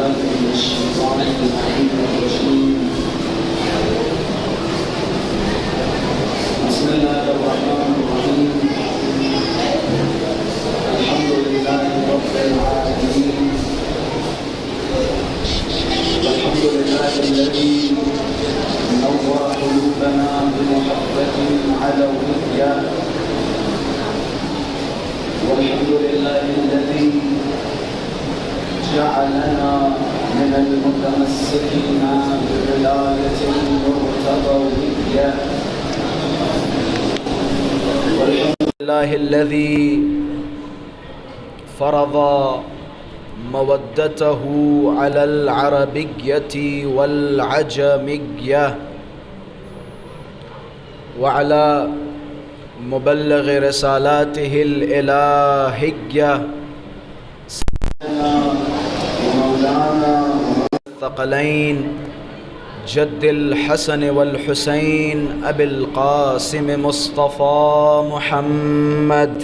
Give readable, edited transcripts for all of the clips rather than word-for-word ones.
بالله من الشيطان اللعين الرجيم. بسم الله الرحمن الرحيم. الحمد لله رب العالمين. الحمد لله الذي نور قلوبنا بمحبة علوية. والحمد لله الذي جعلنا من المتمسكين بولاية المرتضوية. والحمد لله الذي فرض مودته على العربية والعجمية وعلى مبلغ رسالاته الإلهية مولانا الثقلين جد الحسن والحسين أبي القاسم مصطفى محمد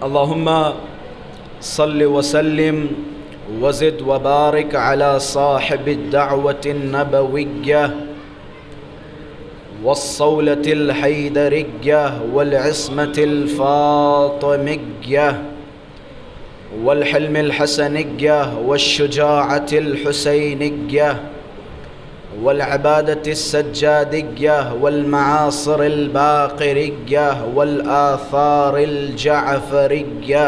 اللهم صل وسلم وزد وبارك على صاحب الدعوة النبوية والصولة الحيدرية والعصمة الفاطمية والحلم الحسنية والشجاعة الحسينية والعبادة السجادية والمعاصر الباقرية والآثار الجعفرية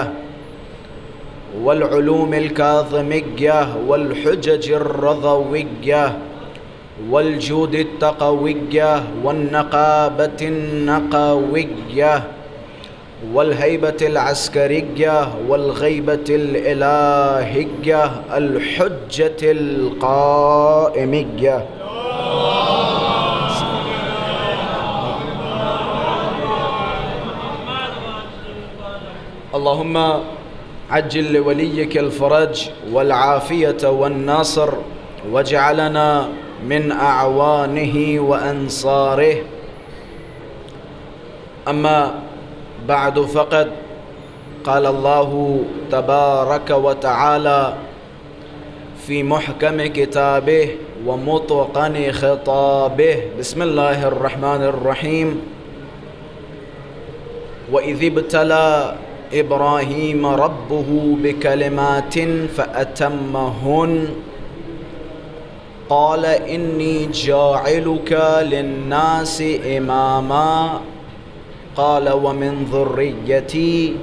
والعلوم الكاظمية والحجج الرضوية والجود التقوية والنقابة النقوية والهيبة العسكرية والغيبة الإلهية الحجة القائمية. اللهم عجل لوليك الفرج والعافية والنصر واجعلنا من أعوانه وأنصاره. أما بعد فقد قال الله تبارك وتعالى في محكم كتابه ومتقن خطابه. بسم الله الرحمن الرحيم. وإذ ابتلى إبراهيم ربه بكلمات فأتمهن قال إني جاعلك للناس إماما قال ومن ذريتي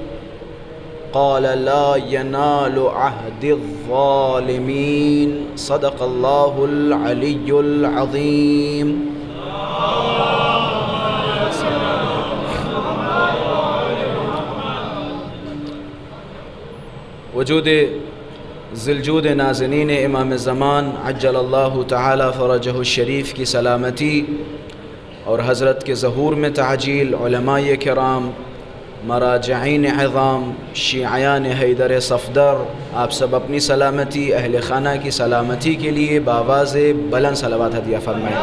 قال لا ينال عهد الظالمين. صدق الله العلي العظيم. وجود ذوالجود نازنین امام زمان عجل اللہ تعالی فرجہ الشریف کی سلامتی اور حضرت کے ظہور میں تعجیل، علماء کرام، مراجعین عظام، شیعیان حیدر صفدر، آپ سب اپنی سلامتی، اہل خانہ کی سلامتی کے لیے بآواز بلند صلوات ہدیہ فرمائیں۔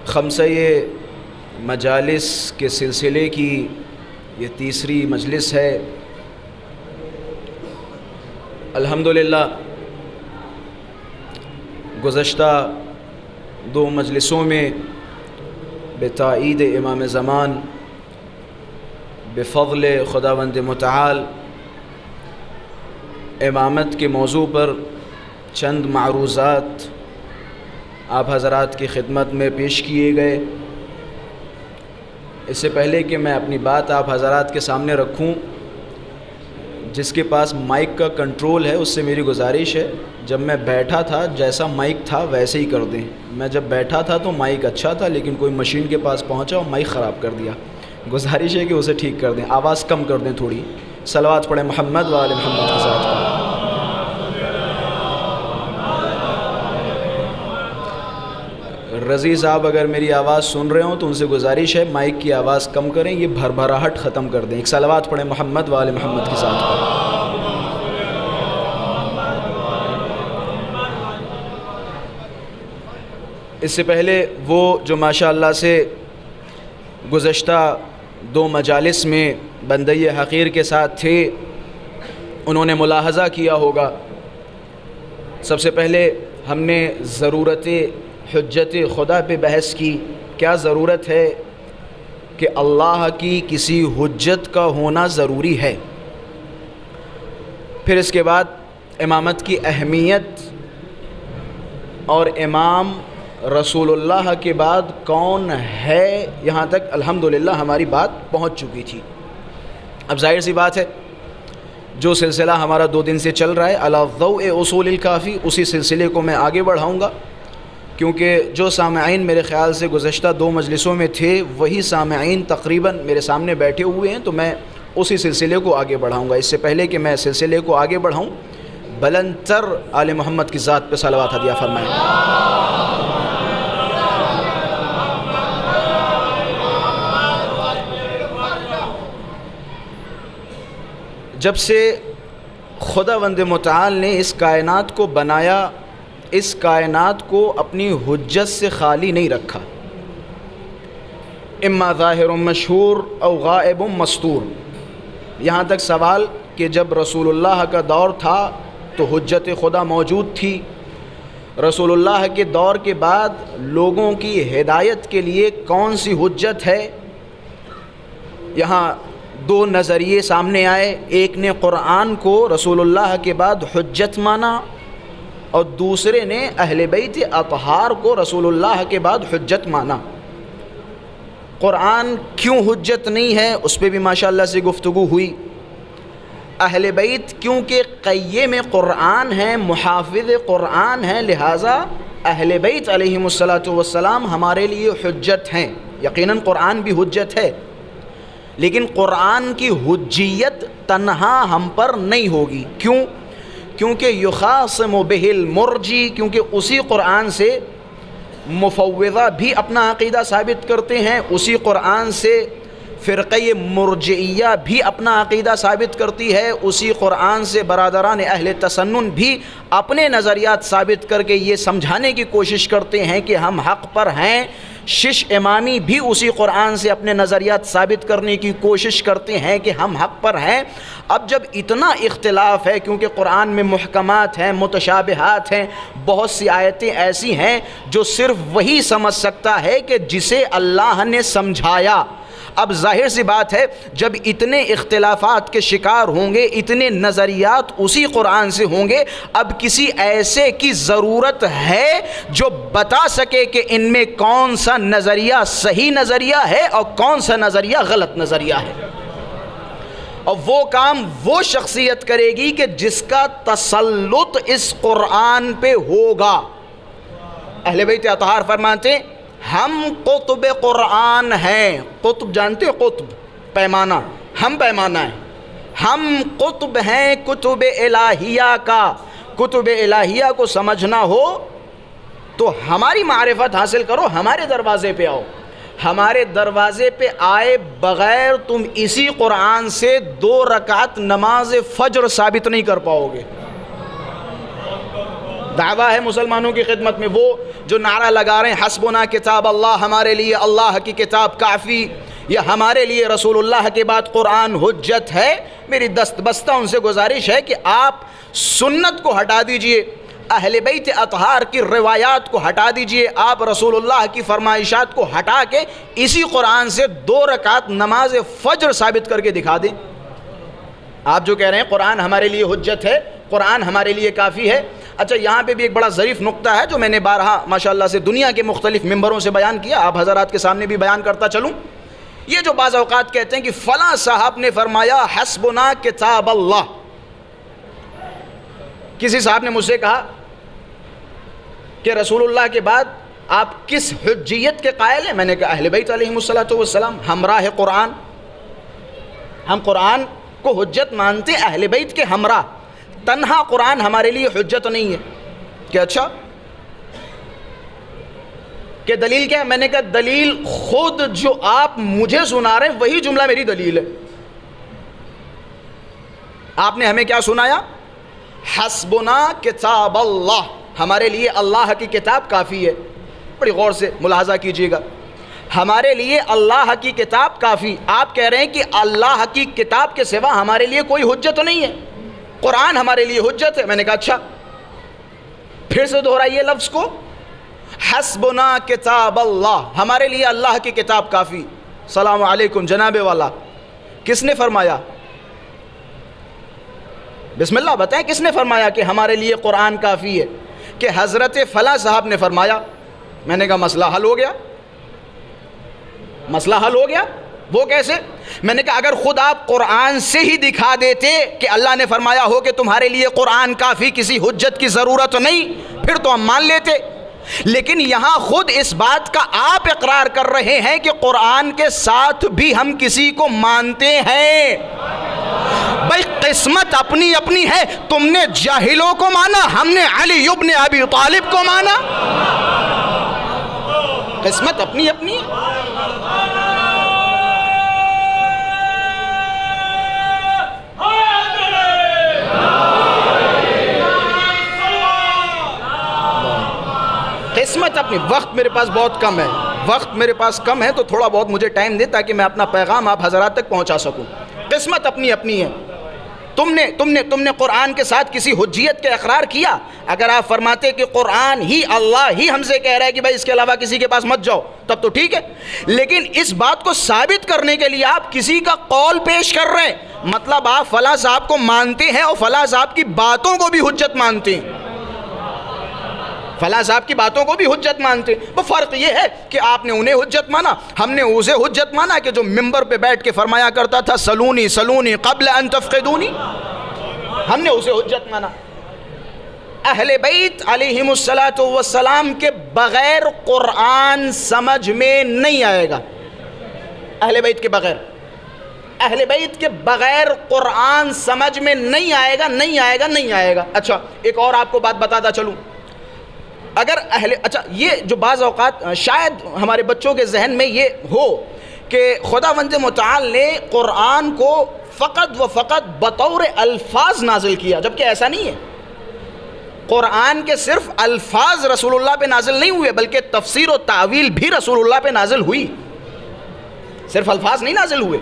خمسہ مجالس کے سلسلے کی یہ تیسری مجلس ہے۔ الحمدللہ گزشتہ دو مجلسوں میں بتائید امام زمان بفضل خداوند متعال امامت کے موضوع پر چند معروضات آپ حضرات کی خدمت میں پیش کیے گئے۔ اس سے پہلے کہ میں اپنی بات آپ حضرات کے سامنے رکھوں، جس کے پاس مائک کا کنٹرول ہے اس سے میری گزارش ہے، جب میں بیٹھا تھا جیسا مائک تھا ویسے ہی کر دیں۔ میں جب بیٹھا تھا تو مائک اچھا تھا، لیکن کوئی مشین کے پاس پہنچا اور مائک خراب کر دیا۔ گزارش ہے کہ اسے ٹھیک کر دیں، آواز کم کر دیں تھوڑی۔ صلوات پڑھیں محمد و آل محمد کے ساتھ۔ رضی صاحب اگر میری آواز سن رہے ہوں تو ان سے گزارش ہے مائک کی آواز کم کریں، یہ بھربھراہٹ ختم کر دیں۔ ایک صلوات پڑھیں محمد و آل محمد کے ساتھ۔ اس سے پہلے وہ جو ماشاءاللہ سے گزشتہ 2 مجالس میں بندے حقیر کے ساتھ تھے، انہوں نے ملاحظہ کیا ہوگا، سب سے پہلے ہم نے ضرورت حجت خدا پہ بحث کی، کیا ضرورت ہے کہ اللہ کی کسی حجت کا ہونا ضروری ہے۔ پھر اس کے بعد امامت کی اہمیت اور امام رسول اللہ کے بعد کون ہے، یہاں تک الحمدللہ ہماری بات پہنچ چکی تھی۔ اب ظاہر سی بات ہے جو سلسلہ ہمارا 2 دن سے چل رہا ہے علی ضوء اصول الکافی، اسی سلسلے کو میں آگے بڑھاؤں گا، کیونکہ جو سامعین میرے خیال سے گزشتہ 2 مجلسوں میں تھے وہی سامعین تقریباً میرے سامنے بیٹھے ہوئے ہیں، تو میں اسی سلسلے کو آگے بڑھاؤں گا۔ اس سے پہلے کہ میں سلسلے کو آگے بڑھاؤں، بلند تر آل محمد کی ذات پہ صلوات ہدیہ فرمائیں۔ جب سے خداوند متعال نے اس کائنات کو بنایا، اس کائنات کو اپنی حجت سے خالی نہیں رکھا، اما ظاہر مشہور او غائب مستور۔ یہاں تک سوال کہ جب رسول اللہ کا دور تھا تو حجت خدا موجود تھی، رسول اللہ کے دور کے بعد لوگوں کی ہدایت کے لیے کون سی حجت ہے؟ یہاں 2 نظریے سامنے آئے، ایک نے قرآن کو رسول اللہ کے بعد حجت مانا اور دوسرے نے اہل بیت اطہار کو رسول اللہ کے بعد حجت مانا۔ قرآن کیوں حجت نہیں ہے اس پہ بھی ماشاءاللہ سے گفتگو ہوئی۔ اہل بیت کیونکہ قیم قرآن ہیں، محافظ قرآن ہیں، لہٰذا اہل بیت علیہم السلام ہمارے لیے حجت ہیں۔ یقیناً قرآن بھی حجت ہے، لیکن قرآن کی حجیت تنہا ہم پر نہیں ہوگی۔ کیونکہ یخاصم بہ المرجی، کیونکہ اسی قرآن سے مفوضہ بھی اپنا عقیدہ ثابت کرتے ہیں، اسی قرآن سے فرقہ مرجعیہ بھی اپنا عقیدہ ثابت کرتی ہے، اسی قرآن سے برادران اہل تسنن بھی اپنے نظریات ثابت کر کے یہ سمجھانے کی کوشش کرتے ہیں کہ ہم حق پر ہیں۔ شش امامی بھی اسی قرآن سے اپنے نظریات ثابت کرنے کی کوشش کرتے ہیں کہ ہم حق پر ہیں۔ اب جب اتنا اختلاف ہے، کیونکہ قرآن میں محکمات ہیں، متشابہات ہیں، بہت سی آیتیں ایسی ہیں جو صرف وہی سمجھ سکتا ہے کہ جسے اللہ نے سمجھایا۔ اب ظاہر سی بات ہے جب اتنے اختلافات کے شکار ہوں گے، اتنے نظریات اسی قرآن سے ہوں گے، اب کسی ایسے کی ضرورت ہے جو بتا سکے کہ ان میں کون سا نظریہ صحیح نظریہ ہے اور کون سا نظریہ غلط نظریہ ہے۔ اور وہ کام وہ شخصیت کرے گی کہ جس کا تسلط اس قرآن پہ ہوگا۔ اہل بیت اطہار فرماتے ہیں ہم قطب قرآن ہیں۔ قطب جانتے ہو؟ قطب پیمانہ، ہم پیمانہ ہیں، ہم قطب ہیں کتب الہیہ کا۔ کتب الہیہ کو سمجھنا ہو تو ہماری معرفت حاصل کرو، ہمارے دروازے پہ آؤ۔ ہمارے دروازے پہ آئے بغیر تم اسی قرآن سے 2 رکعت نماز فجر ثابت نہیں کر پاؤ گے۔ دعویٰ ہے مسلمانوں کی خدمت میں وہ جو نعرہ لگا رہے ہیں حسبنا کتاب اللہ، ہمارے لیے اللہ کی کتاب کافی، یا ہمارے لیے رسول اللہ کے بعد قرآن حجت ہے۔ میری دست بستہ ان سے گزارش ہے کہ آپ سنت کو ہٹا دیجئے، اہل بیت اطہار کی روایات کو ہٹا دیجئے، آپ رسول اللہ کی فرمائشات کو ہٹا کے اسی قرآن سے 2 رکعت نماز فجر ثابت کر کے دکھا دیں۔ آپ جو کہہ رہے ہیں قرآن ہمارے لیے حجت ہے، قرآن ہمارے لیے کافی ہے۔ اچھا، یہاں پہ بھی ایک بڑا ظریف نقطہ ہے جو میں نے بارہا ماشاءاللہ سے دنیا کے مختلف ممبروں سے بیان کیا، آپ حضرات کے سامنے بھی بیان کرتا چلوں۔ یہ جو بعض اوقات کہتے ہیں کہ فلاں صاحب نے فرمایا حسبنا کتاب اللہ، کسی صاحب نے مجھ سے کہا کہ رسول اللہ کے بعد آپ کس حجیت کے قائل ہیں؟ میں نے کہا اہل بیت علیہم السلام ہمراہ قرآن، ہم قرآن کو حجت مانتے اہل بیت کے ہمراہ، تنہا قرآن ہمارے لیے حجت نہیں ہے۔ کہ اچھا کہ دلیل کیا ہے؟ میں نے کہا دلیل خود جو آپ مجھے سنا رہے ہیں وہی جملہ میری دلیل ہے۔ آپ نے ہمیں کیا سنایا؟ حسبنا کتاب اللہ، ہمارے لیے اللہ کی کتاب کافی ہے۔ بڑی غور سے ملاحظہ کیجیے گا. ہمارے لیے اللہ کی کتاب کافی. آپ کہہ رہے ہیں کہ اللہ کی کتاب کے سوا ہمارے لیے کوئی حجت نہیں ہے, قرآن ہمارے لیے حجت ہے. میں نے کہا اچھا, پھر سے دہرائیے لفظ کو, حسبنا کتاب اللہ, ہمارے لیے اللہ کی کتاب کافی. السلام علیکم جناب والا, کس نے فرمایا؟ بسم اللہ بتائیں کس نے فرمایا کہ ہمارے لیے قرآن کافی ہے؟ کہ حضرت فلاں صاحب نے فرمایا. میں نے کہا مسئلہ حل ہو گیا, مسئلہ حل ہو گیا. وہ کیسے؟ میں نے کہا اگر خود آپ قرآن سے ہی دکھا دیتے کہ اللہ نے فرمایا ہو کہ تمہارے لیے قرآن کافی, کسی حجت کی ضرورت نہیں, پھر تو ہم مان لیتے. لیکن یہاں خود اس بات کا آپ اقرار کر رہے ہیں کہ قرآن کے ساتھ بھی ہم کسی کو مانتے ہیں. بھائی قسمت اپنی اپنی ہے, تم نے جاہلوں کو مانا, ہم نے علی ابن ابی طالب کو مانا. قسمت اپنی اپنی ہے. قسمت اپنی. وقت میرے پاس بہت کم ہے, وقت میرے پاس کم ہے, تو تھوڑا بہت مجھے ٹائم دے تاکہ میں اپنا پیغام آپ حضرات تک پہنچا سکوں. قسمت اپنی اپنی ہے. تم نے قرآن کے ساتھ کسی حجیت کا اقرار کیا. اگر آپ فرماتے کہ قرآن ہی اللہ ہی ہم سے کہہ رہا ہے کہ بھائی اس کے علاوہ کسی کے پاس مت جاؤ, تب تو ٹھیک ہے. لیکن اس بات کو ثابت کرنے کے لیے آپ کسی کا قول پیش کر رہے ہیں, مطلب آپ فلاں صاحب کو مانتے ہیں اور فلاں صاحب کی باتوں کو بھی حجت مانتے ہیں, فلاں صاحب کی باتوں کو بھی حجت مانتے ہیں. وہ فرق یہ ہے کہ آپ نے انہیں حجت مانا, ہم نے اسے حجت مانا کہ جو ممبر پہ بیٹھ کے فرمایا کرتا تھا سلونی سلونی قبل ان تفقدونی, ہم نے اسے حجت مانا. اہل بیت علیہم السلام کے بغیر قرآن سمجھ میں نہیں آئے گا. اہل بیت کے بغیر, اہل بیت کے بغیر قرآن سمجھ میں نہیں آئے گا, نہیں آئے گا, نہیں آئے گا. اچھا ایک اور آپ کو بات بتاتا چلوں. اگر اچھا یہ جو بعض اوقات شاید ہمارے بچوں کے ذہن میں یہ ہو کہ خداوند متعال نے قرآن کو فقط و فقط بطور الفاظ نازل کیا, جبکہ ایسا نہیں ہے. قرآن کے صرف الفاظ رسول اللہ پہ نازل نہیں ہوئے, بلکہ تفسیر و تعویل بھی رسول اللہ پہ نازل ہوئی. صرف الفاظ نہیں نازل ہوئے,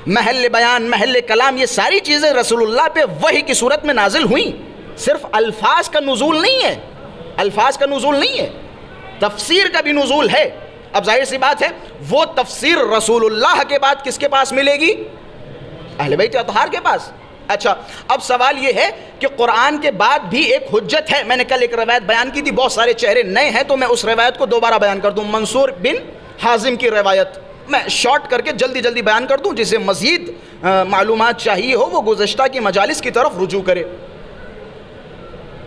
محل بیان, محل کلام, یہ ساری چیزیں رسول اللہ پہ وحی کی صورت میں نازل ہوئیں. صرف الفاظ کا نزول نہیں ہے, الفاظ کا نزول نہیں ہے, تفسیر کا بھی نزول ہے. اب ظاہر سی بات ہے وہ تفسیر رسول اللہ کے بعد کس کے پاس ملے گی؟ اہل بیت اطہار کے پاس. اچھا اب سوال یہ ہے کہ قرآن کے بعد بھی ایک حجت ہے. میں نے کل ایک روایت بیان کی تھی, بہت سارے چہرے نئے ہیں تو میں اس روایت کو دوبارہ بیان کر دوں. منصور بن حازم کی روایت میں شارٹ کر کے جلدی جلدی بیان کر دوں, جسے مزید معلومات چاہیے ہو وہ گزشتہ کی مجالس کی طرف رجوع کرے.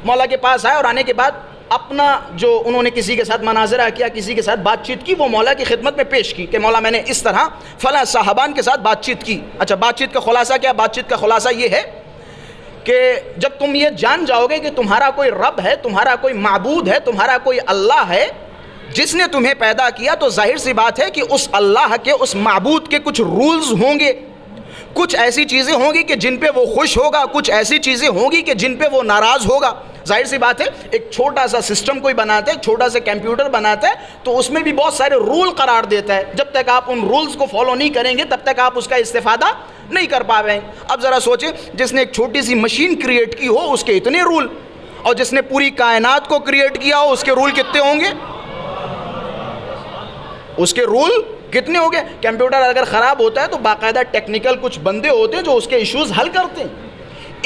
مولا کے پاس آئے اور آنے کے بعد اپنا جو انہوں نے کسی کے ساتھ مناظرہ کیا, کسی کے ساتھ بات چیت کی, وہ مولا کی خدمت میں پیش کی کہ مولا میں نے اس طرح فلاں صاحبان کے ساتھ بات چیت کی. اچھا بات چیت کا خلاصہ کیا؟ بات چیت کا خلاصہ یہ ہے کہ جب تم یہ جان جاؤ گے کہ تمہارا کوئی رب ہے, تمہارا کوئی معبود ہے, تمہارا کوئی اللہ ہے جس نے تمہیں پیدا کیا, تو ظاہر سی بات ہے کہ اس اللہ کے, اس معبود کے کچھ رولز ہوں گے, کچھ ایسی چیزیں ہوں گی کہ جن پہ وہ خوش ہوگا, کچھ ایسی چیزیں ہوں گی کہ جن پہ وہ ناراض ہوگا. ظاہر سی بات ہے ایک چھوٹا سا سسٹم کوئی بناتا ہے, ایک چھوٹا سا کمپیوٹر بناتا ہے تو اس میں بھی بہت سارے رول قرار دیتا ہے. جب تک آپ ان رولز کو فالو نہیں کریں گے تب تک آپ اس کا استفادہ نہیں کر پائیں. اب ذرا سوچیں, جس نے ایک چھوٹی سی مشین کریٹ کی ہو اس کے اتنے رول, اور جس نے پوری کائنات کو کریٹ کیا ہو اس کے رول کتنے ہوں گے؟ اس کے رول کتنے ہو گئے؟ کمپیوٹر اگر خراب ہوتا ہے تو باقاعدہ ٹیکنیکل کچھ بندے ہوتے ہیں جو اس کے ایشوز حل کرتے ہیں.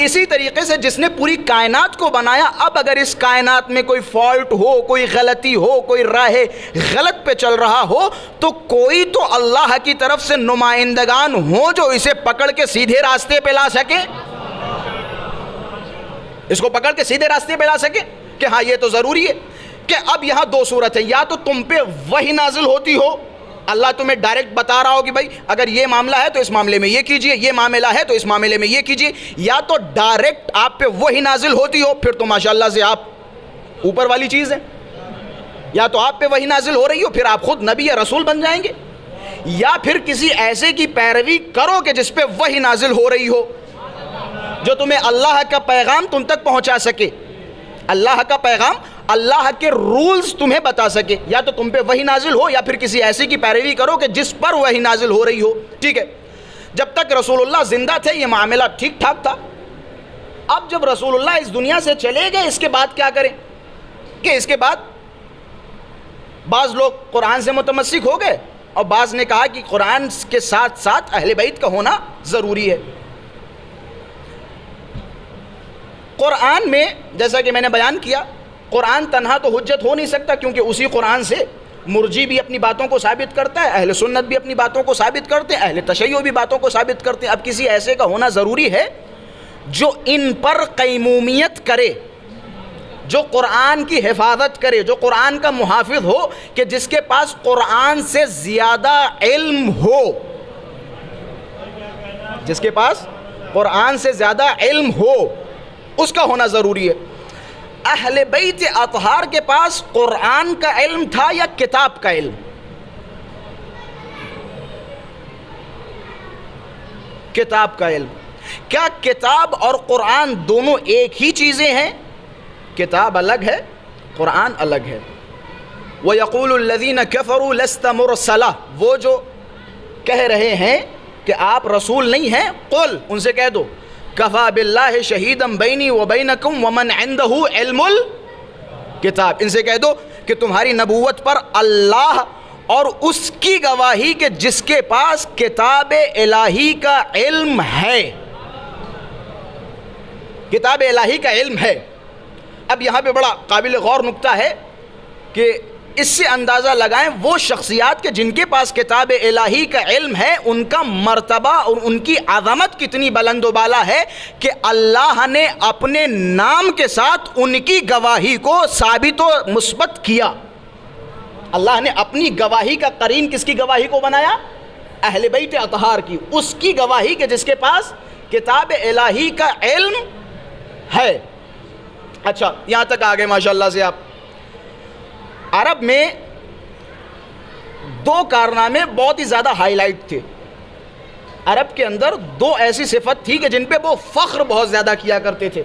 اسی طریقے سے جس نے پوری کائنات کو بنایا, اب اگر اس کائنات میں کوئی فالٹ ہو, کوئی غلطی ہو, کوئی راہ غلط پہ چل رہا ہو, تو کوئی تو اللہ کی طرف سے نمائندگان ہوں جو اسے پکڑ کے سیدھے راستے پہ لا سکے, اس کو پکڑ کے سیدھے راستے پہ لا سکے کہ ہاں یہ تو ضروری ہے. کہ اب یہاں دو صورت ہے, یا تو تم پہ وحی نازل ہوتی ہو, اللہ تمہیں ڈائریکٹ بتا رہا ہو کہ بھائی اگر یہ معاملہ ہے تو اس معاملے میں یہ کیجئے, یہ معاملہ ہے تو اس معاملے میں یہ کیجئے, یا تو ڈائریکٹ آپ پہ وحی نازل ہوتی ہو, پھر تو ماشاءاللہ سے آپ اوپر والی چیز ہے. یا تو آپ پہ وحی نازل ہو رہی ہو, پھر آپ خود نبی یا رسول بن جائیں گے, یا پھر کسی ایسے کی پیروی کرو کہ جس پہ وحی نازل ہو رہی ہو, جو تمہیں اللہ کا پیغام تم تک پہنچا سکے. اللہ کا پیغام اللہ کے رولز تمہیں بتا سکے، یا تو تم پہ وحی نازل ہو یا پھر کسی ایسے کی پیروی کرو کہ جس پر وحی نازل ہو رہی ہو. ٹھیک ہے، جب تک رسول اللہ زندہ تھے یہ معاملہ ٹھیک ٹھاک تھا. اب جب رسول اللہ اس دنیا سے چلے گئے، اس کے بعد کیا کریں کہ اس کے بعد بعض لوگ قرآن سے متمسک ہو گئے اور بعض نے کہا کہ قرآن کے ساتھ ساتھ اہل بیت کا ہونا ضروری ہے. قرآن میں جیسا کہ میں نے بیان کیا، قرآن تنہا تو حجت ہو نہیں سکتا، کیونکہ اسی قرآن سے مرجی بھی اپنی باتوں کو ثابت کرتا ہے، اہل سنت بھی اپنی باتوں کو ثابت کرتے ہیں، اہل تشیع بھی باتوں کو ثابت کرتے ہیں. اب کسی ایسے کا ہونا ضروری ہے جو ان پر قیمومیت کرے، جو قرآن کی حفاظت کرے، جو قرآن کا محافظ ہو، کہ جس کے پاس قرآن سے زیادہ علم ہو، جس کے پاس قرآن سے زیادہ علم ہو، اس کا ہونا ضروری ہے. اہل بیت اطہار کے پاس قرآن کا علم تھا یا کتاب کا علم؟ کتاب کا علم. کیا کتاب اور قرآن دونوں ایک ہی چیزیں ہیں؟ کتاب الگ ہے، قرآن الگ ہے. وَيَقُولُ الَّذِينَ كَفَرُوا لَسْتَ مُرْسَلَةً، وہ جو کہہ رہے ہیں کہ آپ رسول نہیں ہیں، قل، ان سے کہہ دو، کفا باللہ شہیدم بینی و بینکم ومن عندہ علم الکتاب، ان سے کہہ دو کہ تمہاری نبوت پر اللہ اور اس کی گواہی کہ جس کے پاس کتاب الہی کا علم ہے، کتاب الہی کا علم ہے. اب یہاں پہ بڑا قابل غور نکتہ ہے کہ اس سے اندازہ لگائیں وہ شخصیات کے جن کے پاس کتاب الہی کا علم ہے، ان کا مرتبہ اور ان کی عظمت کتنی بلند و بالا ہے کہ اللہ نے اپنے نام کے ساتھ ان کی گواہی کو ثابت و مثبت کیا. اللہ نے اپنی گواہی کا قرین کس کی گواہی کو بنایا؟ اہل بیت اطہار کی، اس کی گواہی کہ جس کے پاس کتاب الہی کا علم ہے. اچھا، یہاں تک آگے ماشاءاللہ سے. آپ عرب میں دو کارنامے بہت ہی زیادہ ہائی لائٹ تھے. عرب کے اندر دو ایسی صفت تھی کہ جن پہ وہ فخر بہت زیادہ کیا کرتے تھے.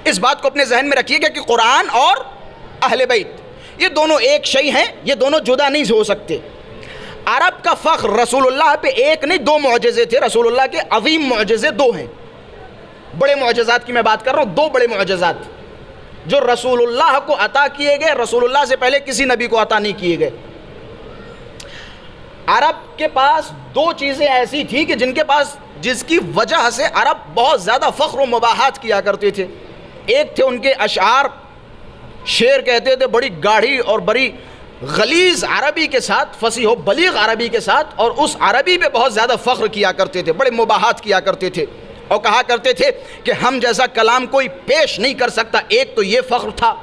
اس بات کو اپنے ذہن میں رکھیے گا کہ قرآن اور اہل بیت یہ دونوں ایک شے ہیں، یہ دونوں جدا نہیں ہو سکتے. عرب کا فخر رسول اللہ پہ ایک نہیں دو معجزے تھے. رسول اللہ کے عظیم معجزے دو ہیں. بڑے معجزات کی میں بات کر رہا ہوں، دو بڑے معجزات جو رسول اللہ کو عطا کیے گئے، رسول اللہ سے پہلے کسی نبی کو عطا نہیں کیے گئے. عرب کے پاس دو چیزیں ایسی تھی کہ جن کے پاس، جس کی وجہ سے عرب بہت زیادہ فخر و مباحات کیا کرتے تھے. ایک تھے ان کے اشعار، شعر کہتے تھے بڑی گاڑھی اور بڑی غلیظ عربی کے ساتھ، فصیح و بلیغ عربی کے ساتھ، اور اس عربی پہ بہت زیادہ فخر کیا کرتے تھے، بڑے مباحات کیا کرتے تھے اور کہا کرتے تھے کہ ہم جیسا کلام کوئی پیش نہیں کر سکتا. ایک تو یہ فخر تھا.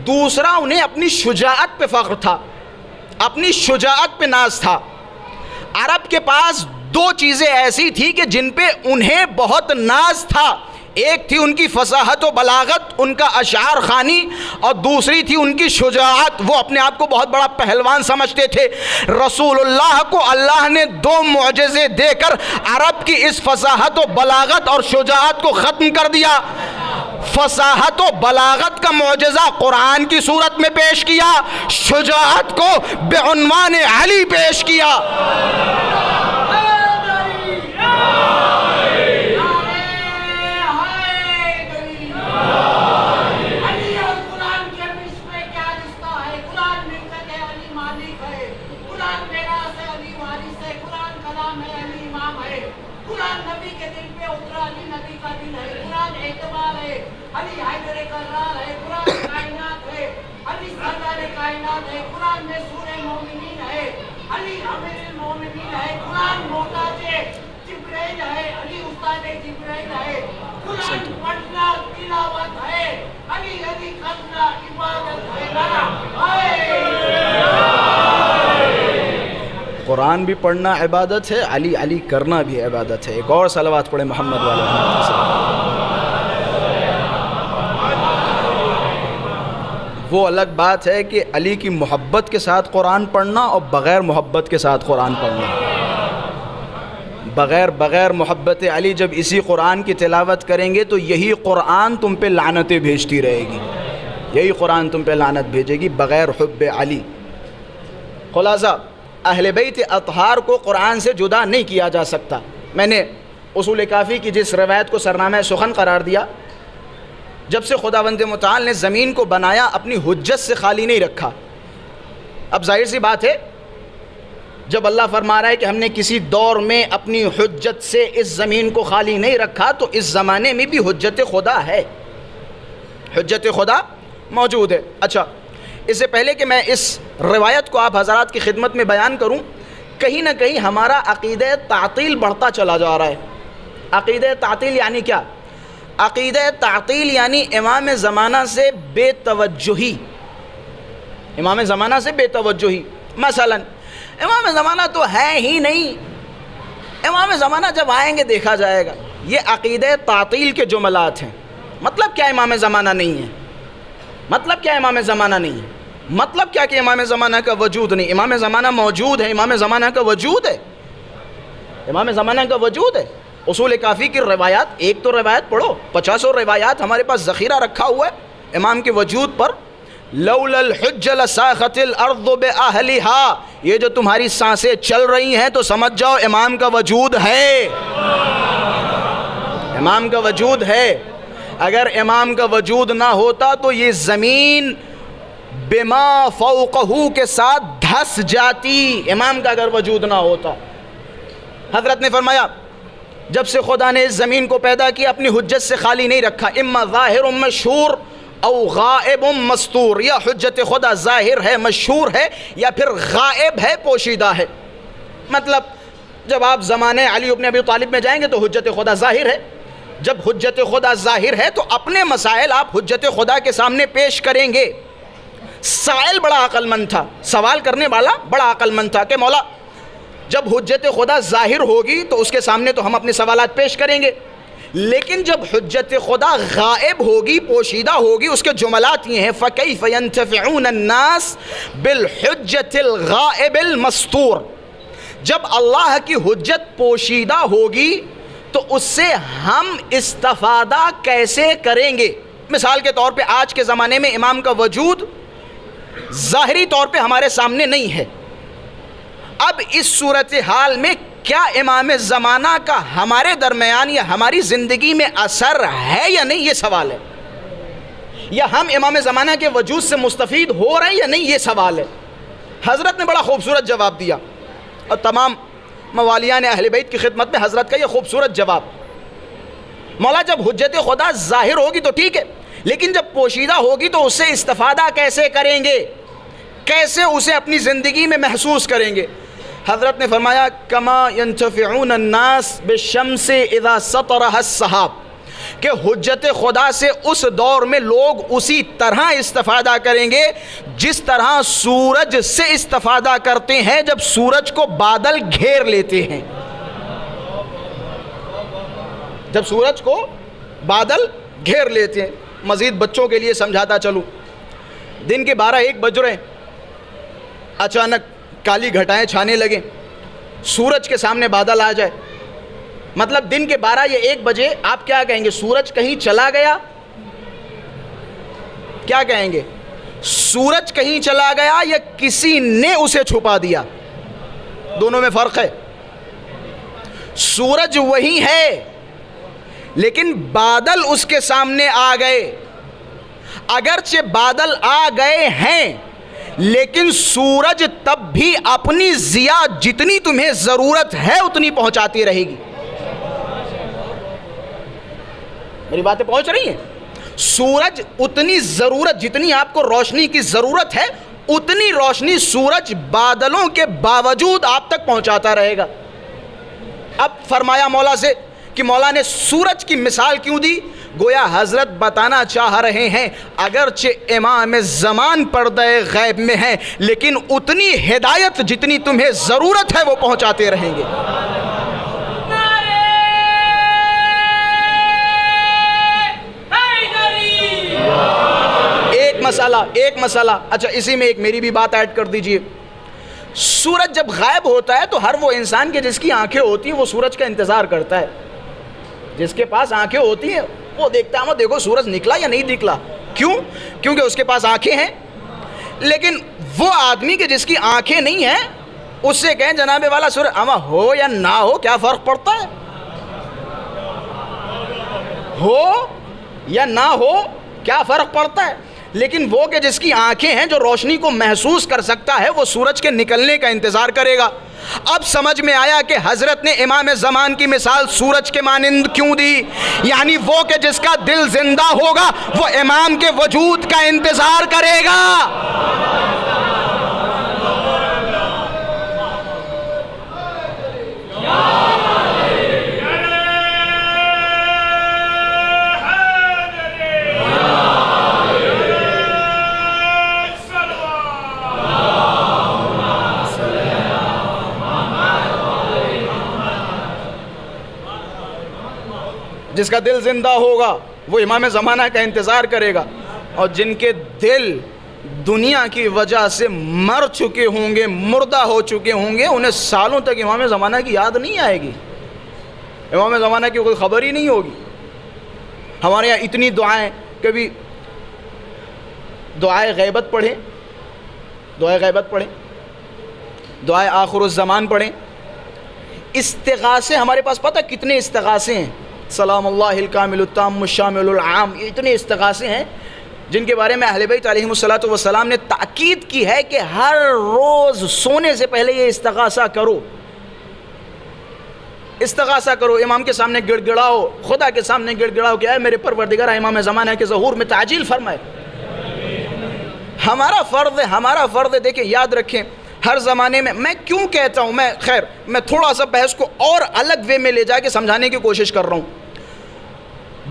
دوسرا انہیں اپنی شجاعت پہ فخر تھا، اپنی شجاعت پہ ناز تھا. عرب کے پاس دو چیزیں ایسی تھی کہ جن پہ انہیں بہت ناز تھا. ایک تھی ان کی فصاحت و بلاغت، ان کا اشعار خوانی، اور دوسری تھی ان کی شجاعت. وہ اپنے آپ کو بہت بڑا پہلوان سمجھتے تھے. رسول اللہ کو اللہ نے دو معجزے دے کر عرب کی اس فصاحت و بلاغت اور شجاعت کو ختم کر دیا. فصاحت و بلاغت کا معجزہ قرآن کی صورت میں پیش کیا، شجاعت کو بعنوان علی پیش کیا. قرآن بھی پڑھنا عبادت ہے، علی علی کرنا بھی عبادت ہے. ایک اور صلوات پڑھیں محمد والے محمد صلی اللہ علیہ وسلم. وہ الگ بات ہے کہ علی کی محبت کے ساتھ قرآن پڑھنا اور بغیر محبت کے ساتھ قرآن پڑھنا بغیر محبت علی جب اسی قرآن کی تلاوت کریں گے تو یہی قرآن تم پہ لعنتیں بھیجتی رہے گی، یہی قرآن تم پہ لعنت بھیجے گی بغیر حب علی۔ خلاصہ اہل بیت اطہار کو قرآن سے جدا نہیں کیا جا سکتا۔ میں نے اصول کافی کی جس روایت کو سرنامہ سخن قرار دیا، جب سے خداوند متعال نے زمین کو بنایا اپنی حجت سے خالی نہیں رکھا۔ اب ظاہر سی بات ہے جب اللہ فرما رہا ہے کہ ہم نے کسی دور میں اپنی حجت سے اس زمین کو خالی نہیں رکھا تو اس زمانے میں بھی حجت خدا ہے، حجت خدا موجود ہے۔ اچھا، اس سے پہلے کہ میں اس روایت کو آپ حضرات کی خدمت میں بیان کروں، کہیں نہ کہیں ہمارا عقیدہ تعطیل بڑھتا چلا جا رہا ہے۔ عقیدہ تعطیل یعنی کیا؟ عقیدہ تعطیل یعنی امام زمانہ سے بے توجہی، امام زمانہ سے بے توجہی۔ مثلا امام زمانہ تو ہے ہی نہیں، امام زمانہ جب آئیں گے دیکھا جائے گا، یہ عقیدہ تعطیل کے جملات ہیں۔ مطلب کیا امام زمانہ نہیں ہے؟ مطلب کیا امام زمانہ نہیں ہے؟ مطلب کیا کہ امام زمانہ کا وجود نہیں؟ امام زمانہ موجود ہے، امام زمانہ کا وجود ہے، امام زمانہ کا وجود ہے۔ اصول کافی کی روایات، ایک تو روایت پڑھو، 50 روایات ہمارے پاس ذخیرہ رکھا ہوا ہے امام کے وجود پر۔ لولا الحج لساخت الارض باہلھا، یہ جو تمہاری سانسیں چل رہی ہیں تو سمجھ جاؤ امام کا وجود ہے، امام کا وجود ہے۔ اگر امام کا وجود نہ ہوتا تو یہ زمین بما فوقہ کے ساتھ دھس جاتی، امام کا اگر وجود نہ ہوتا۔ حضرت نے فرمایا جب سے خدا نے اس زمین کو پیدا کیا اپنی حجت سے خالی نہیں رکھا، اما ظاہر مشہور او غائب مستور، یا حجت خدا ظاہر ہے مشہور ہے یا پھر غائب ہے پوشیدہ ہے۔ مطلب جب آپ زمانے علی ابن ابی طالب میں جائیں گے تو حجت خدا ظاہر ہے، جب حجت خدا ظاہر ہے تو اپنے مسائل آپ حجت خدا کے سامنے پیش کریں گے۔ سائل بڑا عقل مند تھا، سوال کرنے والا بڑا عقل مند تھا کہ مولا جب حجت خدا ظاہر ہوگی تو اس کے سامنے تو ہم اپنے سوالات پیش کریں گے، لیکن جب حجت خدا غائب ہوگی پوشیدہ ہوگی، اس کے جملات یہ ہیں فَكَيْفَ يَنْتَفِعُونَ النَّاسِ بِالْحُجَّةِ الْغَائِبِ الْمَسْتُورِ، جب اللہ کی حجت پوشیدہ ہوگی تو اس سے ہم استفادہ کیسے کریں گے؟ مثال کے طور پہ آج کے زمانے میں امام کا وجود ظاہری طور پہ ہمارے سامنے نہیں ہے، اب اس صورتحال میں کیا امام زمانہ کا ہمارے درمیان یا ہماری زندگی میں اثر ہے یا نہیں، یہ سوال ہے، یا ہم امام زمانہ کے وجود سے مستفید ہو رہے ہیں یا نہیں، یہ سوال ہے۔ حضرت نے بڑا خوبصورت جواب دیا، اور تمام موالیان اہل بیت کی خدمت میں حضرت کا یہ خوبصورت جواب، مولا جب حجت خدا ظاہر ہوگی تو ٹھیک ہے، لیکن جب پوشیدہ ہوگی تو اس سے استفادہ کیسے کریں گے، کیسے اسے اپنی زندگی میں محسوس کریں گے؟ حضرت نے فرمایا کما ينتفعون الناس بالشمس اذا سطرها السحاب، کہ حجت خدا سے اس دور میں لوگ اسی طرح استفادہ کریں گے جس طرح سورج سے استفادہ کرتے ہیں جب سورج کو بادل گھیر لیتے ہیں، جب سورج کو بادل گھیر لیتے ہیں۔ مزید بچوں کے لیے سمجھاتا چلوں، دن کے 12-1 بج رہے ہیں، اچانک کالی گھٹائیں چھانے لگیں، سورج کے سامنے بادل آ جائے، مطلب دن کے 12 یا 1 بجے آپ کیا کہیں گے؟ سورج کہیں چلا گیا؟ کیا کہیں گے؟ سورج کہیں چلا گیا یا کسی نے اسے چھپا دیا؟ دونوں میں فرق ہے۔ سورج وہی ہے لیکن بادل اس کے سامنے آ گئے، اگرچہ بادل آ گئے ہیں لیکن سورج تب بھی اپنی ضیاء جتنی تمہیں ضرورت ہے اتنی پہنچاتی رہے گی۔ میری باتیں پہنچ رہی ہیں؟ سورج اتنی ضرورت، جتنی آپ کو روشنی کی ضرورت ہے اتنی روشنی سورج بادلوں کے باوجود آپ تک پہنچاتا رہے گا۔ اب فرمایا مولا سے کہ مولا نے سورج کی مثال کیوں دی؟ گویا حضرت بتانا چاہ رہے ہیں اگرچہ امام زمان پردہ غیب میں ہیں لیکن اتنی ہدایت جتنی تمہیں ضرورت ہے وہ پہنچاتے رہیں گے۔ ایک مسئلہ، اچھا اسی میں ایک میری بھی بات ایڈ کر دیجئے۔ سورج جب غائب ہوتا ہے تو ہر وہ انسان کے جس کی آنکھیں ہوتی ہیں وہ سورج کا انتظار کرتا ہے. جس کے پاس آنکھیں ہوتی ہیں وہ دیکھتا ہے دیکھو سورج نکلا یا نہیں نکلا. کیوں؟ کیونکہ اس کے پاس آنکھیں ہیں. لیکن وہ آدمی کے جس کی آنکھیں نہیں ہیں اس سے کہیں جناب والا سورج اما ہو یا نہ ہو کیا فرق پڑتا ہے؟ ہو یا نہ ہو کیا فرق پڑتا ہے؟ لیکن وہ کہ جس کی آنکھیں ہیں جو روشنی کو محسوس کر سکتا ہے وہ سورج کے نکلنے کا انتظار کرے گا. اب سمجھ میں آیا کہ حضرت نے امام زمان کی مثال سورج کے مانند کیوں دی. یعنی وہ کہ جس کا دل زندہ ہوگا وہ امام کے وجود کا انتظار کرے گا. جس کا دل زندہ ہوگا وہ امام زمانہ کا انتظار کرے گا. اور جن کے دل دنیا کی وجہ سے مر چکے ہوں گے مردہ ہو چکے ہوں گے انہیں سالوں تک امام زمانہ کی یاد نہیں آئے گی. امام زمانہ کی کوئی خبر ہی نہیں ہوگی. ہمارے یہاں اتنی دعائیں کبھی دعائے غیبت پڑھیں دعائے آخر الزمان پڑھیں. استغاثے ہمارے پاس پتہ کتنے استغاثے ہیں. سلام اللہ الکامل التام الشامل العام. یہ اتنے استغاثے ہیں جن کے بارے میں اہل بیت علیہم الصلوۃ والسلام نے تاکید کی ہے کہ ہر روز سونے سے پہلے یہ استغاثہ کرو. امام کے سامنے گڑ گڑاؤ, خدا کے سامنے گڑ گڑاؤ کہ اے میرے پروردگار امام زمانہ کے ظہور میں تعجیل فرمائے. ہمارا فرض ہے. دیکھیں یاد رکھیں ہر زمانے میں کیوں کہتا ہوں, میں تھوڑا سا بحث کو اور الگ وے میں لے جا کے سمجھانے کی کوشش کر رہا ہوں.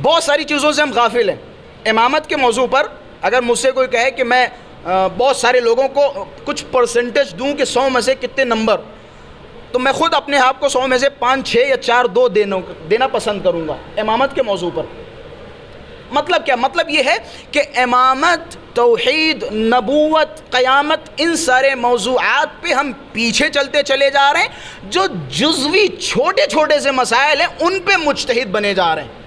بہت ساری چیزوں سے ہم غافل ہیں. امامت کے موضوع پر اگر مجھ سے کوئی کہے کہ میں بہت سارے لوگوں کو کچھ پرسنٹیج دوں کہ 100 میں سے کتنے نمبر, تو میں خود اپنے آپ کو 100 میں سے 5, 6 یا 4, 2 دینا پسند کروں گا امامت کے موضوع پر. مطلب کیا؟ مطلب یہ ہے کہ امامت, توحید, نبوت, قیامت, ان سارے موضوعات پہ ہم پیچھے چلتے چلے جا رہے ہیں. جو جزوی چھوٹے سے مسائل ہیں ان پہ مجتہد بنے جا رہے ہیں.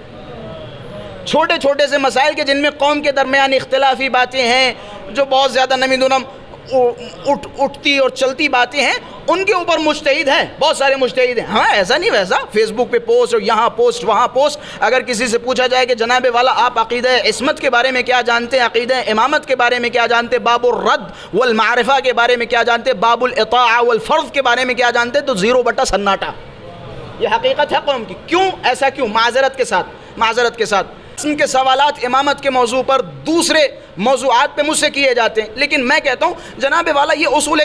چھوٹے سے مسائل کے جن میں قوم کے درمیان اختلافی باتیں ہیں, جو بہت زیادہ نمی دونم اٹھتی اور چلتی باتیں ہیں, ان کے اوپر مجتہد ہیں, بہت سارے مجتہد ہیں. ہاں ایسا نہیں ویسا فیس بک پہ پوسٹ اور یہاں پوسٹ وہاں پوسٹ. اگر کسی سے پوچھا جائے کہ جناب والا آپ عقیدہ عصمت کے بارے میں کیا جانتے ہیں, عقیدہ امامت کے بارے میں کیا جانتے, باب الرد والمعرفہ کے بارے میں کیا جانتے, باب الاطاعہ والفرض کے بارے میں کیا جانتے, تو 0 سناٹا. یہ حقیقت ہے قوم کی. کیوں ایسا کیوں؟ معذرت کے ساتھ ان کے سوالات امامت کے موضوع پر دوسرے موضوعات پہ مجھ سے کیے جاتے ہیں. لیکن میں کہتا ہوں جناب والا یہ اصول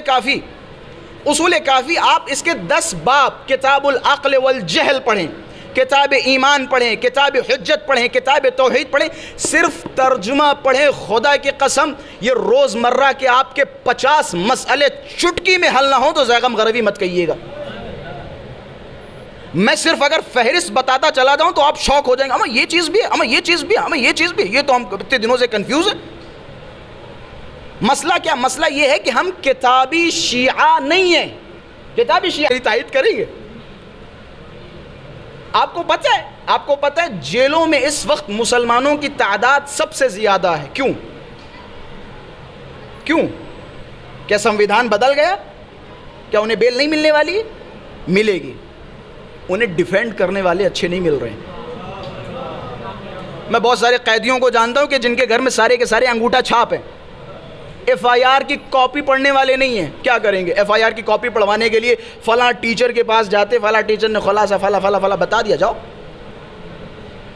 کافی آپ اس کے 10 باب کتاب العقل والجہل پڑھیں, کتاب ایمان پڑھیں, کتاب حجت پڑھیں, کتاب توحید پڑھیں, صرف ترجمہ پڑھیں. خدا کی قسم یہ روزمرہ کے آپ کے 50 مسئلے چٹکی میں حل نہ ہوں تو زیغم غربی مت کہیے گا. میں صرف اگر فہرست بتاتا چلا جاؤں تو آپ شوق ہو جائیں گے, ہمیں یہ چیز بھی ہے, یہ تو ہم اتنے دنوں سے کنفیوز ہیں. مسئلہ کیا؟ مسئلہ یہ ہے کہ ہم کتابی شیعہ نہیں ہیں. کتابی شیعہ تائید کریں گے. آپ کو پتہ ہے جیلوں میں اس وقت مسلمانوں کی تعداد سب سے زیادہ ہے. کیوں؟ کیا سنویدھان بدل گیا؟ کیا انہیں بیل نہیں ملنے والی؟ ملے گی. انہیں ڈیفینڈ کرنے والے اچھے نہیں مل رہے ہیں. میں بہت سارے قیدیوں کو جانتا ہوں کہ جن کے گھر میں سارے کے سارے انگوٹھا چھاپ ہیں. ایف آئی آر کی کاپی پڑھنے والے نہیں ہیں. کیا کریں گے؟ ایف آئی آر کی کاپی پڑھوانے کے لیے فلاں ٹیچر کے پاس جاتے, فلاں ٹیچر نے خلاصہ فلاں بتا دیا. جاؤ.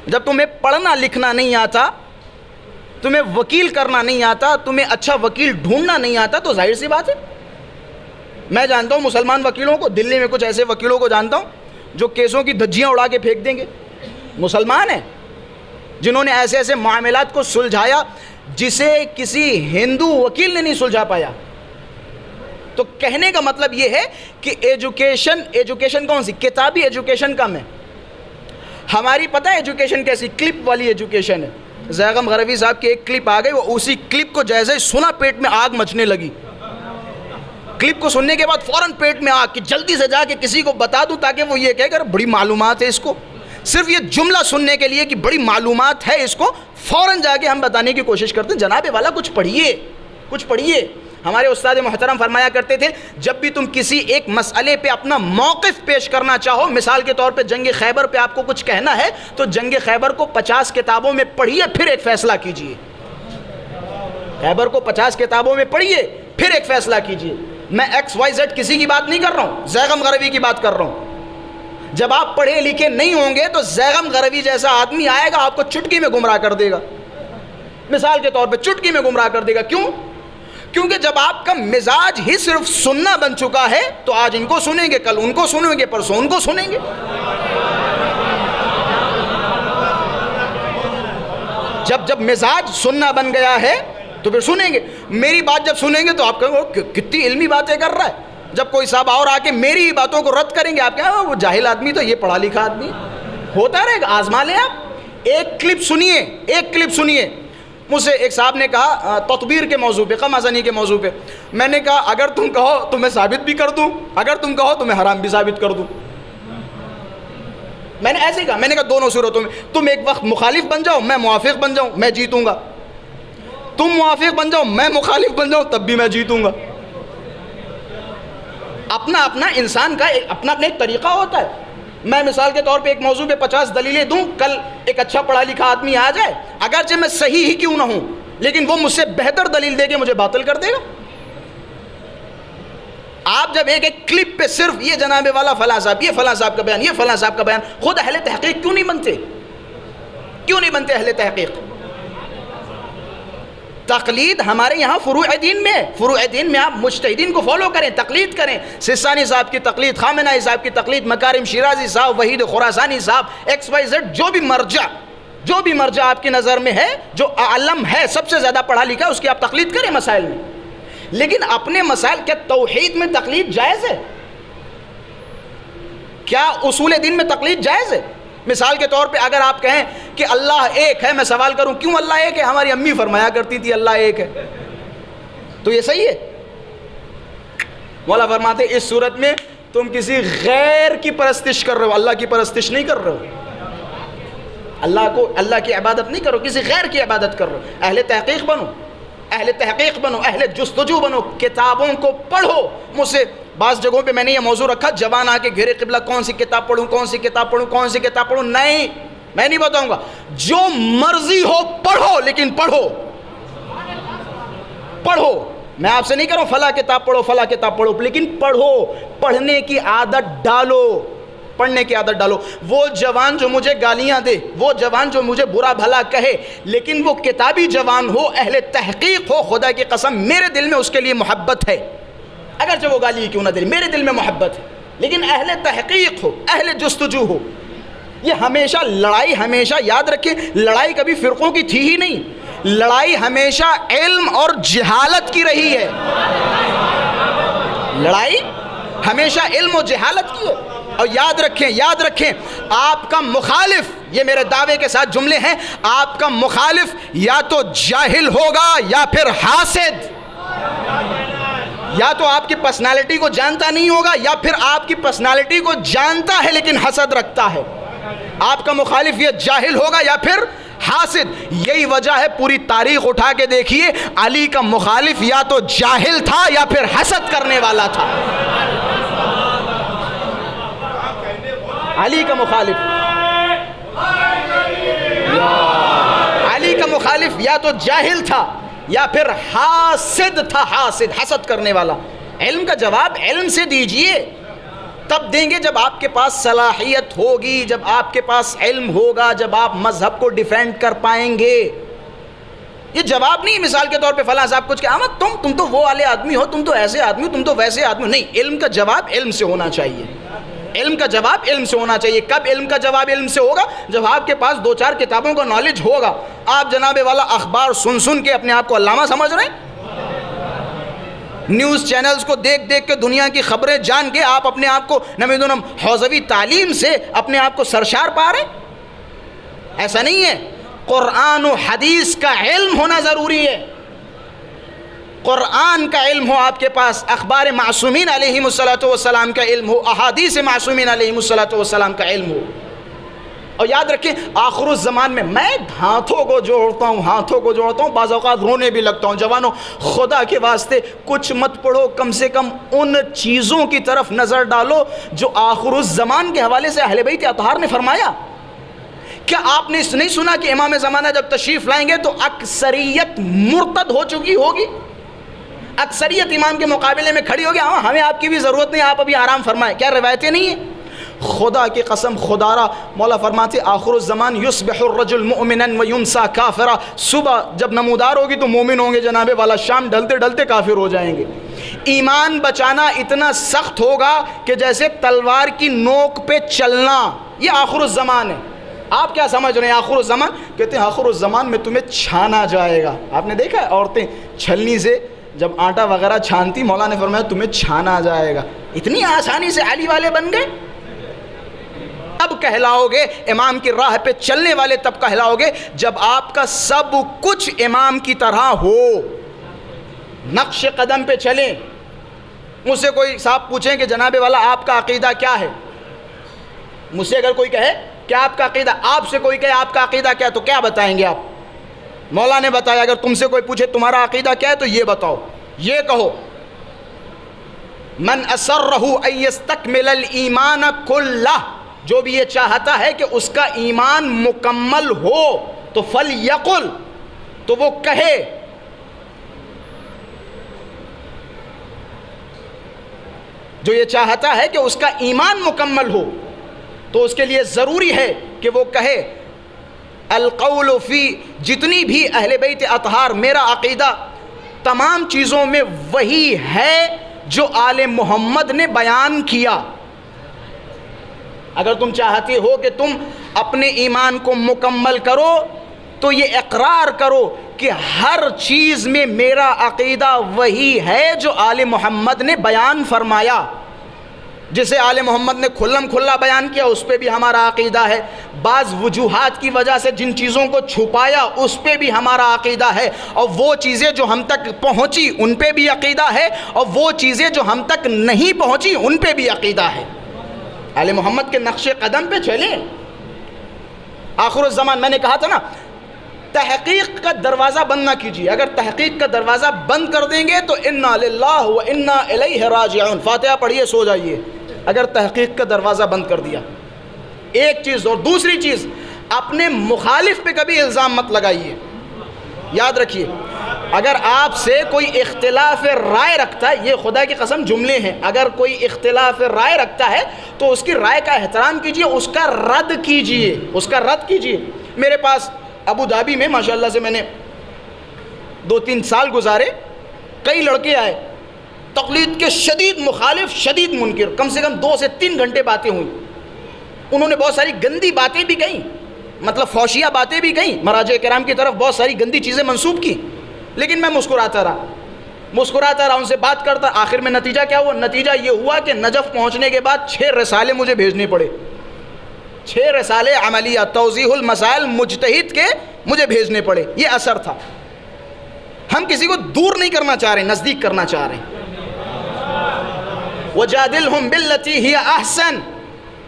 جب تمہیں پڑھنا لکھنا نہیں آتا, تمہیں وکیل کرنا نہیں آتا, تمہیں اچھا وکیل ڈھونڈنا نہیں آتا, تو ظاہر سی بات ہے. میں جانتا ہوں مسلمان وکیلوں کو, دلی میں کچھ ایسے وکیلوں کو جانتا ہوں جو کیسوں کی دھجیاں اڑا کے پھینک دیں گے. مسلمان ہیں جنہوں نے ایسے معاملات کو سلجھایا جسے کسی ہندو وکیل نے نہیں سلجھا پایا. تو کہنے کا مطلب یہ ہے کہ ایجوکیشن کون سی؟ کتابی ایجوکیشن کم ہے. ہماری پتہ ہے ایجوکیشن کیسی؟ کلپ والی ایجوکیشن ہے. زیغم غربی صاحب کی ایک کلپ آ گئی, وہ اسی کلپ کو جیسے سنا پیٹ میں آگ مچنے لگی. کلپ کو سننے کے بعد فوراً پیٹ میں آ کہ جلدی سے جا کے کسی کو بتا دوں تاکہ وہ یہ کہے کہ بڑی معلومات ہے اس کو. صرف یہ جملہ سننے کے لیے کہ بڑی معلومات ہے اس کو, فوراً جا کے ہم بتانے کی کوشش کرتے ہیں جناب والا کچھ پڑھیے, کچھ پڑھیے. ہمارے استاد محترم فرمایا کرتے تھے جب بھی تم کسی ایک مسئلے پہ اپنا موقف پیش کرنا چاہو, مثال کے طور پہ جنگ خیبر پہ آپ کو کچھ کہنا ہے تو جنگ خیبر کو 50 کتابوں میں پڑھیے پھر ایک فیصلہ کیجئے. خیبر کو 50 کتابوں میں پڑھیے پھر ایک فیصلہ کیجئے. میں XYZ کسی کی بات نہیں کر رہا ہوں, زیغم غروی کی بات کر رہا ہوں. جب آپ پڑھے لکھے نہیں ہوں گے تو زیغم غروی جیسا آدمی آئے گا آپ کو چٹکی میں گمراہ کر دے گا. مثال کے طور پہ چٹکی میں گمراہ کر دے گا. کیوں؟ کیونکہ جب آپ کا مزاج ہی صرف سننا بن چکا ہے تو آج ان کو سنیں گے, کل ان کو سنیں گے, پرسوں ان کو سنیں گے. جب مزاج سننا بن گیا ہے تو پھر سنیں گے. میری بات جب سنیں گے تو آپ کہیں گے کتنی علمی باتیں کر رہا ہے. جب کوئی صاحب اور آ کے میری باتوں کو رد کریں گے آپ کہیں وہ جاہل آدمی تو یہ پڑھا لکھا آدمی. ہوتا رہے گا, آزما لیں آپ. ایک کلپ سنیے, ایک کلپ سنیے. مجھ سے ایک صاحب نے کہا تطبیر کے موضوع پہ, غم ازنی کے موضوع پہ, میں نے کہا اگر تم کہو تو میں ثابت بھی کر دوں, اگر تم کہو تو میں حرام بھی ثابت کر دوں. میں نے ایسے ہی کہا, میں نے کہا دونوں صورتوں میں تم ایک وقت مخالف بن جاؤ میں موافق بن جاؤں, میں جیتوں گا. تم موافق بن جاؤ میں مخالف بن جاؤں تب بھی میں جیتوں گا. اپنا اپنا انسان کا اپنا اپنا ایک طریقہ ہوتا ہے. میں مثال کے طور پہ ایک موضوع پہ 50 دلیلیں دوں, کل ایک اچھا پڑھا لکھا آدمی آ جائے, اگرچہ میں صحیح ہی کیوں نہ ہوں لیکن وہ مجھ سے بہتر دلیل دے کے مجھے باطل کر دے گا. آپ جب ایک ایک کلپ پہ صرف یہ جناب والا فلاں صاحب, یہ فلاں صاحب کا بیان, یہ فلاں صاحب کا بیان, خود اہل تحقیق کیوں نہیں بنتے؟ کیوں نہیں بنتے اہل تحقیق؟ تقلید ہمارے یہاں فروع دین میں ہے. فروع دین میں آپ مجتہدین کو فالو کریں, تقلید کریں. سستانی صاحب کی تقلید, خامنہئی صاحب کی تقلید, مکارم شیرازی صاحب, وحید خراسانی صاحب, XYZ, جو بھی مرجع آپ کی نظر میں ہے, جو عالم ہے, سب سے زیادہ پڑھا لکھا, اس کی آپ تقلید کریں مسائل میں. لیکن اپنے مسائل, کیا توحید میں تقلید جائز ہے؟ کیا اصول دین میں تقلید جائز ہے؟ مثال کے طور پہ اگر آپ کہیں کہ اللہ ایک ہے, میں سوال کروں کیوں اللہ ایک ہے؟ ہماری امی فرمایا کرتی تھی اللہ ایک ہے, تو یہ صحیح ہے؟ مولا فرماتے اس صورت میں تم کسی غیر کی پرستش کر رہے ہو, اللہ کی پرستش نہیں کر رہے ہو. اللہ کی عبادت نہیں کرو, کسی غیر کی عبادت کر رہے ہو. اہل تحقیق بنو, اہل تحقیق بنو, اہل جستجو بنو, کتابوں کو پڑھو. مجھ سے بعض جگہوں پہ میں نے یہ موضوع رکھا, جوان آ کے گھیرے قبلہ کون سی کتاب پڑھوں, کون سی کتاب پڑھوں, کون سی کتاب پڑھوں. نہیں, میں نہیں بتاؤں گا. جو مرضی ہو پڑھو, لیکن پڑھو. میں آپ سے نہیں کہہ رہا ہوں فلاں کتاب پڑھو, فلاں کتاب پڑھو, لیکن پڑھو. پڑھنے کی عادت ڈالو, پڑھنے کی عادت ڈالو. وہ جوان جو مجھے گالیاں دے, وہ جوان جو مجھے برا بھلا کہے, لیکن وہ کتابی جوان ہو, اہل تحقیق ہو, خدا کی قسم میرے دل میں اس کے لیے محبت ہے. اگرچہ وہ گالی کیوں نہ دے, میرے دل میں محبت ہے. لیکن اہل تحقیق ہو, اہل جستجو ہو. یہ ہمیشہ لڑائی, ہمیشہ یاد رکھیں, لڑائی کبھی فرقوں کی تھی ہی نہیں. لڑائی ہمیشہ علم اور جہالت کی رہی ہے. لڑائی ہمیشہ علم و جہالت کی ہے. اور یاد رکھیں آپ کا مخالف, یہ میرے دعوے کے ساتھ جملے ہیں, آپ کا مخالف یا تو جاہل ہوگا یا پھر حاسد. یا تو آپ کی پرسنالٹی کو جانتا نہیں ہوگا یا پھر آپ کی پرسنالٹی کو جانتا ہے لیکن حسد رکھتا ہے. آپ کا مخالف یہ جاہل ہوگا یا پھر حاسد. یہی وجہ ہے, پوری تاریخ اٹھا کے دیکھیے, علی کا مخالف یا تو جاہل تھا یا پھر حسد کرنے والا تھا. علی کا مخالف یا تو جاہل تھا یا پھر حاسد تھا, حسد کرنے والا. علم کا جواب علم سے دیجئے, تب دیں گے جب آپ کے پاس صلاحیت ہوگی, جب آپ کے پاس علم ہوگا, جب آپ مذہب کو ڈیفینڈ کر پائیں گے. یہ جواب نہیں مثال کے طور پہ فلاں صاحب کچھ کہ احمد تم تو وہ والے آدمی ہو, تم تو ایسے آدمی ہو, تم تو ویسے آدمی ہو. نہیں, علم کا جواب علم سے ہونا چاہیے. علم کا جواب علم سے ہونا چاہیے. کب علم کا جواب علم سے ہوگا؟ جب آپ کے پاس 2-4 کتابوں کا نالج ہوگا. آپ جناب والا اخبار سن کے اپنے آپ کو علامہ سمجھ رہے ہیں, نیوز چینلز کو دیکھ کے دنیا کی خبریں جان کے آپ اپنے آپ کو نمیدونم حوزوی تعلیم سے اپنے آپ کو سرشار پا رہے ہیں. ایسا نہیں ہے. قرآن و حدیث کا علم ہونا ضروری ہے. قرآن کا علم ہو آپ کے پاس، اخبار معصومین علیہم السلام کا علم ہو، احادیث معصومین علیہم السلام کا علم ہو. اور یاد رکھیں آخر الزمان میں ہاتھوں کو جوڑتا ہوں، بعض اوقات رونے بھی لگتا ہوں. جوانوں خدا کے واسطے کچھ مت پڑھو، کم سے کم ان چیزوں کی طرف نظر ڈالو جو آخر الزمان کے حوالے سے اہل بیت اطہار نے فرمایا. کیا آپ نے نہیں سنا کہ امام زمانہ جب تشریف لائیں گے تو اکثریت مرتد ہو چکی ہوگی، اکثریت امام کے مقابلے میں کھڑی ہوگی، ہاں ہمیں آپ کی بھی ضرورت نہیں، آپ ابھی آرام فرمائیں. کیا روایتیں نہیں ہیں؟ خدا کی قسم خدارا مولا فرماتے آخر الزمان یصبح الرجل مؤمنا وینسا کافرا. صبح جب نمودار ہوگی تو مومن ہوں گے جناب والا، شام ڈھلتے ڈھلتے کافر ہو جائیں گے. ایمان بچانا اتنا سخت ہوگا کہ جیسے تلوار کی نوک پہ چلنا. یہ آخر الزمان ہے. آپ کیا سمجھ رہے ہیں آخر الزمان؟ کہتے ہیں آخر الزمان میں تمہیں چھانا جائے گا. آپ نے دیکھا ہے عورتیں چھلنی سے جب آٹا وغیرہ چھانتی، مولا نے فرمایا تمہیں چھانا جائے گا. اتنی آسانی سے علی والے بن گئے. تب کہلاؤ گے امام کی راہ پہ چلنے والے، تب کہلاؤ گے جب آپ کا سب کچھ امام کی طرح ہو، نقش قدم پہ چلیں. مجھ سے کوئی صاحب پوچھیں کہ جناب والا آپ کا عقیدہ کیا ہے، مجھ سے اگر کوئی کہے کہ آپ کا عقیدہ، آپ سے کوئی کہے آپ کا عقیدہ کیا، تو کیا بتائیں گے آپ؟ مولا نے بتایا اگر تم سے کوئی پوچھے تمہارا عقیدہ کیا ہے تو یہ بتاؤ، یہ کہو من اسرہ ان یستکمل الایمان کلہ، جو بھی یہ چاہتا ہے کہ اس کا ایمان مکمل ہو تو فلیقل، تو وہ کہے. جو یہ چاہتا ہے کہ اس کا ایمان مکمل ہو تو اس کے لیے ضروری ہے کہ وہ کہے القول فی، جتنی بھی اہل بیت اطہار، میرا عقیدہ تمام چیزوں میں وہی ہے جو آل محمد نے بیان کیا. اگر تم چاہتے ہو کہ تم اپنے ایمان کو مکمل کرو تو یہ اقرار کرو کہ ہر چیز میں میرا عقیدہ وہی ہے جو آل محمد نے بیان فرمایا. جسے آل محمد نے کھلم کھلا بیان کیا اس پہ بھی ہمارا عقیدہ ہے. بعض وجوہات کی وجہ سے جن چیزوں کو چھپایا اس پہ بھی ہمارا عقیدہ ہے. اور وہ چیزیں جو ہم تک پہنچی ان پہ بھی عقیدہ ہے، اور وہ چیزیں جو ہم تک نہیں پہنچی ان پہ بھی عقیدہ ہے. آل محمد کے نقش قدم پہ چلیں. آخر الزمان میں نے کہا تھا نا، تحقیق کا دروازہ بند نہ کیجیے. اگر تحقیق کا دروازہ بند کر دیں گے تو انا للہ و انا الیہ راجعون، فاتحہ پڑھیے سو جائیے. اگر تحقیق کا دروازہ بند کر دیا، ایک چیز. اور دوسری چیز، اپنے مخالف پہ کبھی الزام مت لگائیے. یاد رکھیے اگر آپ سے کوئی اختلاف رائے رکھتا ہے، یہ خدا کی قسم جملے ہیں، اگر کوئی اختلاف رائے رکھتا ہے تو اس کی رائے کا احترام کیجیے، اس کا رد کیجیے، اس کا رد کیجیے. میرے پاس ابو دھابی میں ماشاءاللہ سے میں نے 2-3 سال گزارے، کئی لڑکے آئے تقلید کے شدید مخالف، شدید منکر، کم سے کم 2 سے 3 گھنٹے باتیں ہوئیں. انہوں نے بہت ساری گندی باتیں بھی کہیں، مطلب فوشیہ باتیں بھی کہیں، مراجع کرام کی طرف بہت ساری گندی چیزیں منسوب کی. لیکن میں مسکراتا رہا ان سے بات کرتا. آخر میں نتیجہ کیا ہوا؟ نتیجہ یہ ہوا کہ نجف پہنچنے کے بعد 6 رسالے مجھے بھیجنے پڑے. 6 رسالے عملیہ توضیح المسائل مجتہد کے مجھے بھیجنے پڑے. یہ اثر تھا. ہم کسی کو دور نہیں کرنا چاہ رہے، نزدیک کرنا چاہ رہے ہیں. وَجَادِلْهُمْ بِالَّتِي هِيَ أَحْسَنُ،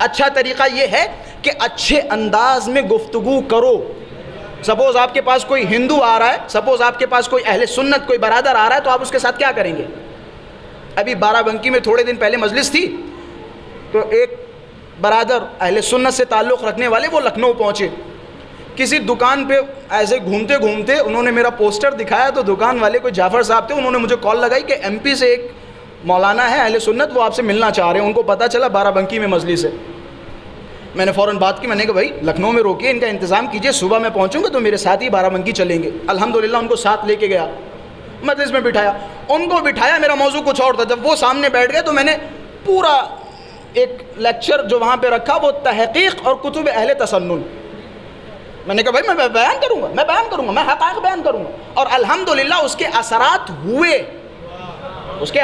اچھا طریقہ یہ ہے کہ اچھے انداز میں گفتگو کرو. سپوز آپ کے پاس کوئی ہندو آ رہا ہے، سپوز آپ کے پاس کوئی اہل سنت کوئی برادر آ رہا ہے، تو آپ اس کے ساتھ کیا کریں گے؟ ابھی بارہ بنکی میں تھوڑے دن پہلے مجلس تھی تو ایک برادر اہل سنت سے تعلق رکھنے والے وہ لکھنؤ پہنچے. کسی دکان پہ ایسے گھومتے گھومتے انہوں نے میرا پوسٹر دکھایا تو دکان والے کوئی جعفر صاحب تھے، انہوں نے مجھے کال لگائی کہ ایم پی سے ایک مولانا ہے اہل سنت، وہ آپ سے ملنا چاہ رہے ہیں، ان کو پتہ چلا بارہ بنکی میں مجلس ہے. میں نے فوراً بات کی، میں نے کہا بھائی لکھنؤ میں روکیے، ان کا انتظام کیجیے، صبح میں پہنچوں گا تو میرے ساتھ ہی بارہ بنکی چلیں گے. الحمدللہ ان کو ساتھ لے کے گیا، مجلس میں بٹھایا، ان کو بٹھایا. میرا موضوع کچھ اور تھا. جب وہ سامنے بیٹھ گئے تو میں نے پورا ایک لیکچر جو وہاں پہ رکھا وہ تحقیق اور کتب اہل تسنن. میں نے کہا بھائی میں بیان کروں گا، میں حقائق بیان کروں گا. اور الحمدللہ اس کے اثرات ہوئے، اس کے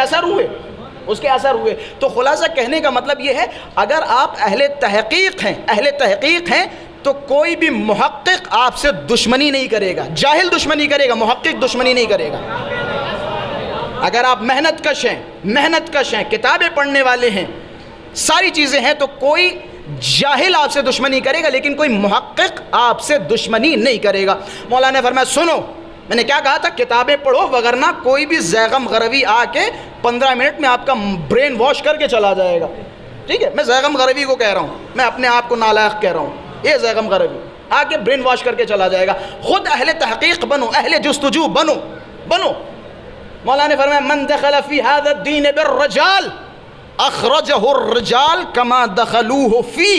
اثر ہوئے. تو خلاصہ کہنے کا مطلب یہ ہے، اگر آپ اہل تحقیق ہیں تو کوئی بھی محقق آپ سے دشمنی نہیں کرے گا. جاہل دشمنی کرے گا، محقق دشمنی نہیں کرے گا. اگر آپ محنت کش ہیں، کتابیں پڑھنے والے ہیں، ساری چیزیں ہیں، تو کوئی جاہل آپ سے دشمنی کرے گا لیکن کوئی محقق آپ سے دشمنی نہیں کرے گا۔ مولانا نے فرمایا سنو، میں نے کیا کہا تھا، کتابیں پڑھو، وگرنہ کوئی بھی زیغم غروی آ کے 15 منٹ میں آپ کا برین واش کر کے چلا جائے گا۔ ٹھیک ہے، میں زیغم غروی کو کہہ رہا ہوں، میں اپنے آپ کو نالائق کہہ رہا ہوں، یہ زیغم غروی آ کے برین واش کر کے چلا جائے گا۔ خود اہل تحقیق بنو، اہل جستجو بنو۔ مولانا نے فرمایا من دخل فی هذا الدین بالرجال اخرجہ الرجال کما دخلوہ فی،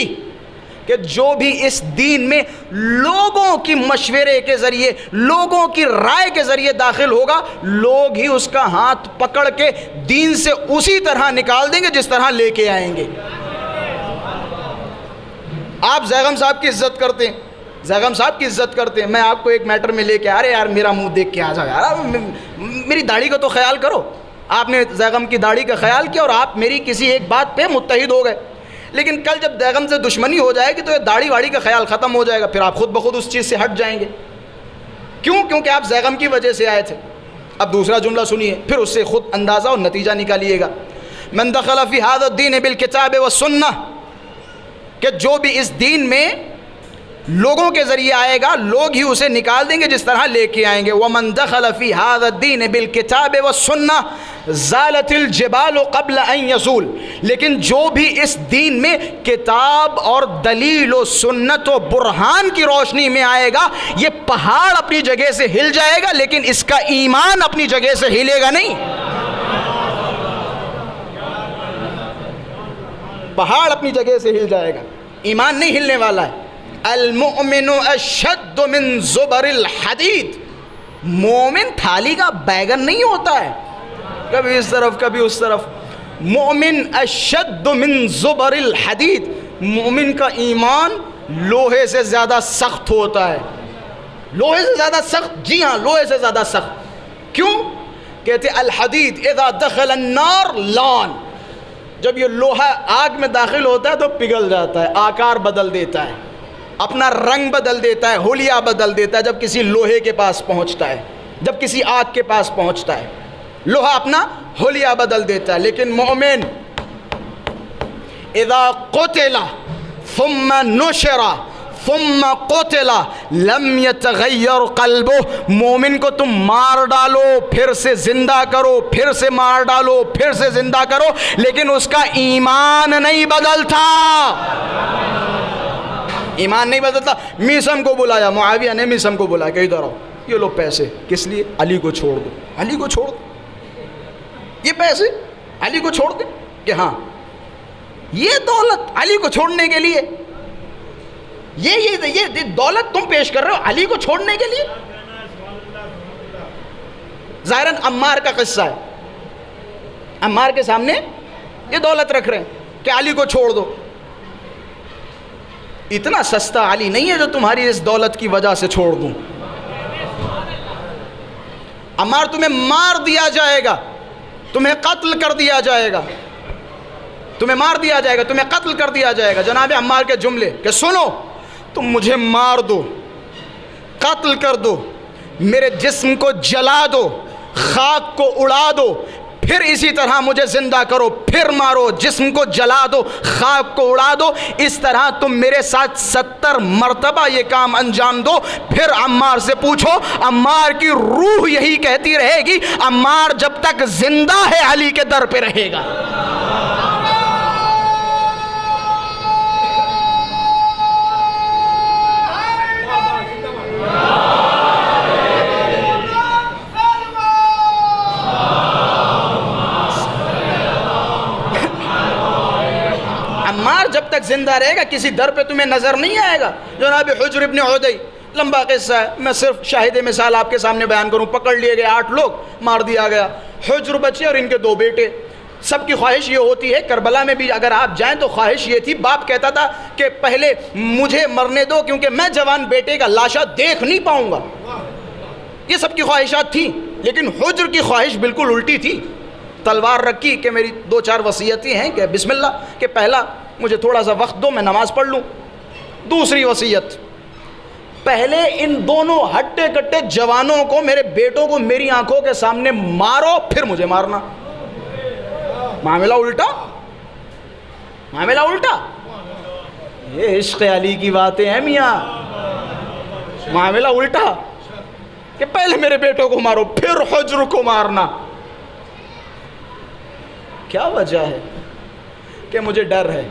کہ جو بھی اس دین میں لوگوں کی مشورے کے ذریعے، لوگوں کی رائے کے ذریعے داخل ہوگا، لوگ ہی اس کا ہاتھ پکڑ کے دین سے اسی طرح نکال دیں گے جس طرح لے کے آئیں گے۔ آپ زیغم صاحب کی عزت کرتے ہیں، میں آپ کو ایک میٹر میں لے کے ارے یار میرا منہ دیکھ کے آ جاؤ یار، میری داڑھی کا تو خیال کرو۔ آپ نے زیغم کی داڑھی کا خیال کیا اور آپ میری کسی ایک بات پہ متحد ہو گئے، لیکن کل جب زیغم سے دشمنی ہو جائے گی تو یہ داڑھی واڑی کا خیال ختم ہو جائے گا، پھر آپ خود بخود اس چیز سے ہٹ جائیں گے۔ کیوں؟ کیونکہ آپ زیغم کی وجہ سے آئے تھے۔ اب دوسرا جملہ سنیے، پھر اس سے خود اندازہ اور نتیجہ نکالیے گا۔ من دخل فی ھذا الدین بالکتاب والسنہ، کہ جو بھی اس دین میں لوگوں کے ذریعے آئے گا، لوگ ہی اسے نکال دیں گے جس طرح لے کے آئیں گے۔ ومن دخل فی ھذا الدین بالکتاب والسنہ زالت الجبال قبل ان یزول، لیکن جو بھی اس دین میں کتاب اور دلیل و سنت و برہان کی روشنی میں آئے گا، یہ پہاڑ اپنی جگہ سے ہل جائے گا لیکن اس کا ایمان اپنی جگہ سے ہلے گا نہیں۔ پہاڑ اپنی جگہ سے ہل جائے گا، ایمان نہیں ہلنے والا ہے۔ المؤمن اشد من زبر الحدید، مومن تھالی کا بیگن نہیں ہوتا ہے، کبھی اس طرف کبھی اس طرف۔ مومن اشد من زبر الحدید، مومن کا ایمان لوہے سے زیادہ سخت ہوتا ہے۔ لوہے سے زیادہ سخت؟ جی ہاں، لوہے سے زیادہ سخت۔ کیوں؟ کہتے الحدید اذا دخل النار لان، جب یہ لوہا آگ میں داخل ہوتا ہے تو پگھل جاتا ہے، آکار بدل دیتا ہے، اپنا رنگ بدل دیتا ہے، حلیہ بدل دیتا ہے جب کسی لوہے کے پاس پہنچتا ہے، جب کسی آگ کے پاس پہنچتا ہے، لوہا اپنا حلیہ بدل دیتا ہے۔ لیکن مومن اذا قتل ثم نشر ثم قتل لم يتغیر قلبه، مومن کو تم مار ڈالو پھر سے زندہ کرو، پھر سے مار ڈالو پھر سے زندہ کرو، لیکن اس کا ایمان نہیں بدلتا، ایمان نہیں بدلتا۔ میسم کو بلایا، معاویہ نے میسم کو بلایا کہ ادھر آؤ، یہ لو پیسے، کس لیے؟ علی کو چھوڑ دو، علی کو چھوڑ دو، یہ پیسے علی کو چھوڑ دیں کہ ہاں یہ دولت علی کو چھوڑنے کے لیے، یہ دولت تم پیش کر رہے ہو علی کو چھوڑنے کے لیے۔ ظاہراً عمار کا قصہ ہے، عمار کے سامنے یہ دولت رکھ رہے ہیں کہ علی کو چھوڑ دو۔ اتنا سستا علی نہیں ہے جو تمہاری اس دولت کی وجہ سے چھوڑ دوں۔ عمار تمہیں مار دیا جائے گا، تمہیں قتل کر دیا جائے گا، تمہیں مار دیا جائے گا، تمہیں قتل کر دیا جائے گا۔ جناب عمار کے جملے کہ سنو، تم مجھے مار دو، قتل کر دو، میرے جسم کو جلا دو، خاک کو اڑا دو، پھر اسی طرح مجھے زندہ کرو، پھر مارو، جسم کو جلا دو، خاک کو اڑا دو، اس طرح تم میرے ساتھ 70 مرتبہ یہ کام انجام دو، پھر عمار سے پوچھو، عمار کی روح یہی کہتی رہے گی، عمار جب تک زندہ ہے علی کے در پہ رہے گا۔ عمار جب تک زندہ رہے گا کسی در پہ تمہیں نظر نہیں آئے گا۔ جناب حجر ابن عدی، لمبا قصہ ہے، میں صرف شاہد مثال آپ کے سامنے بیان کروں۔ پکڑ لیے گئے 8 لوگ، مار دیا گیا، حجر بچے اور ان کے 2 بیٹے۔ سب کی خواہش یہ ہوتی ہے، کربلا میں بھی اگر آپ جائیں تو خواہش یہ تھی، باپ کہتا تھا کہ پہلے مجھے مرنے دو کیونکہ میں جوان بیٹے کا لاشا دیکھ نہیں پاؤں گا۔ یہ سب کی خواہشات تھیں، لیکن حجر کی خواہش بالکل الٹی تھی۔ تلوار رکھی کہ میری 2-4 وصیتیں ہیں کہ بسم اللہ، کہ پہلا مجھے تھوڑا سا وقت دو میں نماز پڑھ لوں۔ دوسری وصیت پہلے ان دونوں ہٹے کٹے جوانوں کو، میرے بیٹوں کو میری آنکھوں کے سامنے مارو، پھر مجھے مارنا۔ معاملہ الٹا، معاملہ الٹا۔ یہ عشق علی کی باتیں ہیں میاں، معاملہ الٹا کہ پہلے میرے بیٹوں کو مارو پھر حجر کو مارنا۔ کیا وجہ ہے؟ کہ مجھے ڈر ہے،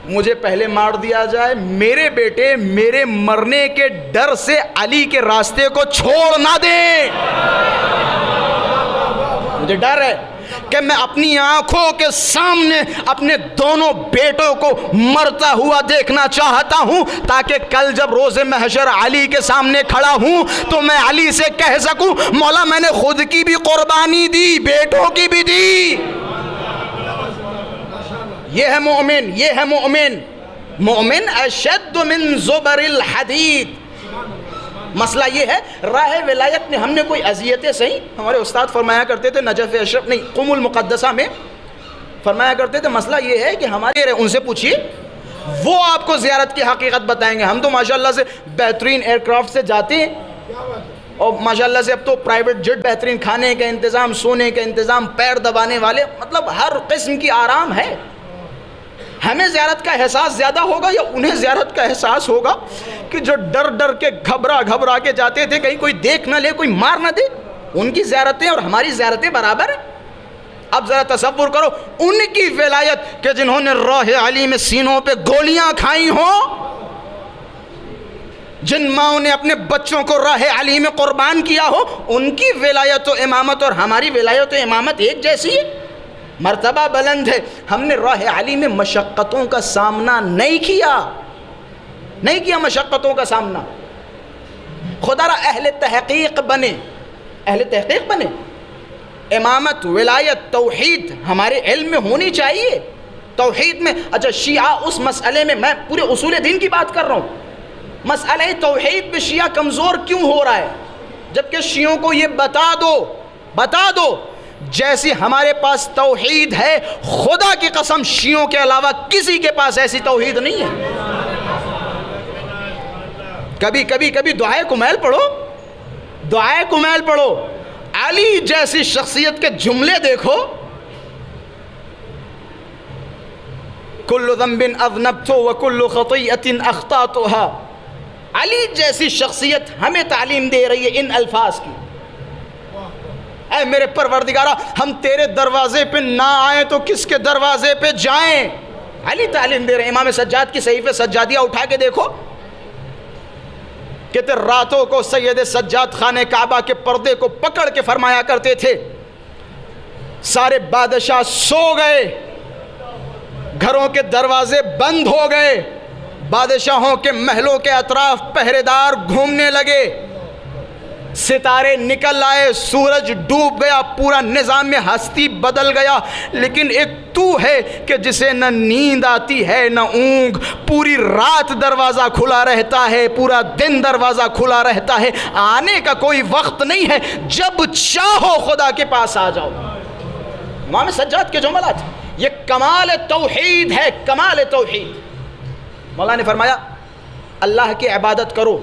مجھے پہلے مار دیا جائے، میرے بیٹے میرے مرنے کے ڈر سے علی کے راستے کو چھوڑ نہ دیں۔ مجھے ڈر ہے کہ میں اپنی آنکھوں کے سامنے اپنے دونوں بیٹوں کو مرتا ہوا دیکھنا چاہتا ہوں، تاکہ کل جب روز محشر علی کے سامنے کھڑا ہوں تو میں علی سے کہہ سکوں مولا میں نے خود کی بھی قربانی دی، بیٹوں کی بھی دی۔ یہ ہے مومن، یہ ہے مومن۔ مومن اشد من زبر الحدید۔ مسئلہ یہ ہے راہ ولایت میں ہم نے کوئی اذیتیں سہیں۔ ہمارے استاد فرمایا کرتے تھے نجف اشرف نہیں قم المقدسہ میں فرمایا کرتے تھے مسئلہ یہ ہے کہ ہمارے ان سے پوچھیے، وہ آپ کو زیارت کی حقیقت بتائیں گے۔ ہم تو ماشاءاللہ سے بہترین ایئر کرافٹ سے جاتے ہیں، اور ماشاءاللہ سے اب تو پرائیویٹ جٹ، بہترین کھانے کا انتظام، سونے کا انتظام، پیر دبانے والے، مطلب ہر قسم کی آرام ہے۔ ہمیں زیارت کا احساس زیادہ ہوگا یا انہیں زیارت کا احساس ہوگا کہ جو ڈر ڈر کے گھبرا گھبرا کے جاتے تھے کہیں کوئی دیکھ نہ لے، کوئی مار نہ دے؟ ان کی زیارتیں اور ہماری زیارتیں برابر ہیں؟ اب ذرا تصور کرو ان کی ولایت کہ جنہوں نے راہ علی میں سینوں پہ گولیاں کھائی ہوں، جن ماؤں نے اپنے بچوں کو راہ علی میں قربان کیا ہو، ان کی ولایت و امامت اور ہماری ولایت و امامت ایک جیسی ہے؟ مرتبہ بلند ہے۔ ہم نے راہ علی میں مشقتوں کا سامنا نہیں کیا مشقتوں کا سامنا۔ خدا را اہل تحقیق بنے، اہل تحقیق بنے۔ امامت، ولایت، توحید ہمارے علم میں ہونی چاہیے۔ توحید میں اچھا شیعہ اس مسئلے میں پورے اصول دین کی بات کر رہا ہوں، مسئلہ توحید پہ شیعہ کمزور کیوں ہو رہا ہے؟ جبکہ شیعوں کو یہ بتا دو جیسی ہمارے پاس توحید ہے، خدا کی قسم شیعوں کے علاوہ کسی کے پاس ایسی توحید نہیں ہے۔ کبھی دعائے کمیل پڑھو، دعائے کمیل پڑھو، علی جیسی شخصیت کے جملے دیکھو، کل ذنب اذنبت وکل خطیئۃ اخطأتها۔ علی جیسی شخصیت ہمیں تعلیم دے رہی ہے ان الفاظ کی، اے میرے پروردگارہ ہم تیرے دروازے پہ نہ آئیں تو کس کے دروازے پہ جائیں؟ علی تعلیم دے رہے ہیں۔ امام سجاد کی صحیفہ سجادیہ اٹھا کے دیکھو، کہتے راتوں کو سید سجاد خانہ کعبہ کے پردے کو پکڑ کے فرمایا کرتے تھے سارے بادشاہ سو گئے، گھروں کے دروازے بند ہو گئے، بادشاہوں کے محلوں کے اطراف پہرے دار گھومنے لگے، ستارے نکل آئے، سورج ڈوب گیا، پورا نظام میں ہستی بدل گیا، لیکن ایک تو ہے کہ جسے نہ نیند آتی ہے نہ اونگ، پوری رات دروازہ کھلا رہتا ہے، پورا دن دروازہ کھلا رہتا ہے، آنے کا کوئی وقت نہیں ہے، جب چاہو خدا کے پاس آ جاؤ۔ امام سجاد کے جملات، یہ کمال توحید ہے، کمال توحید۔ مولا نے فرمایا اللہ کی عبادت کرو۔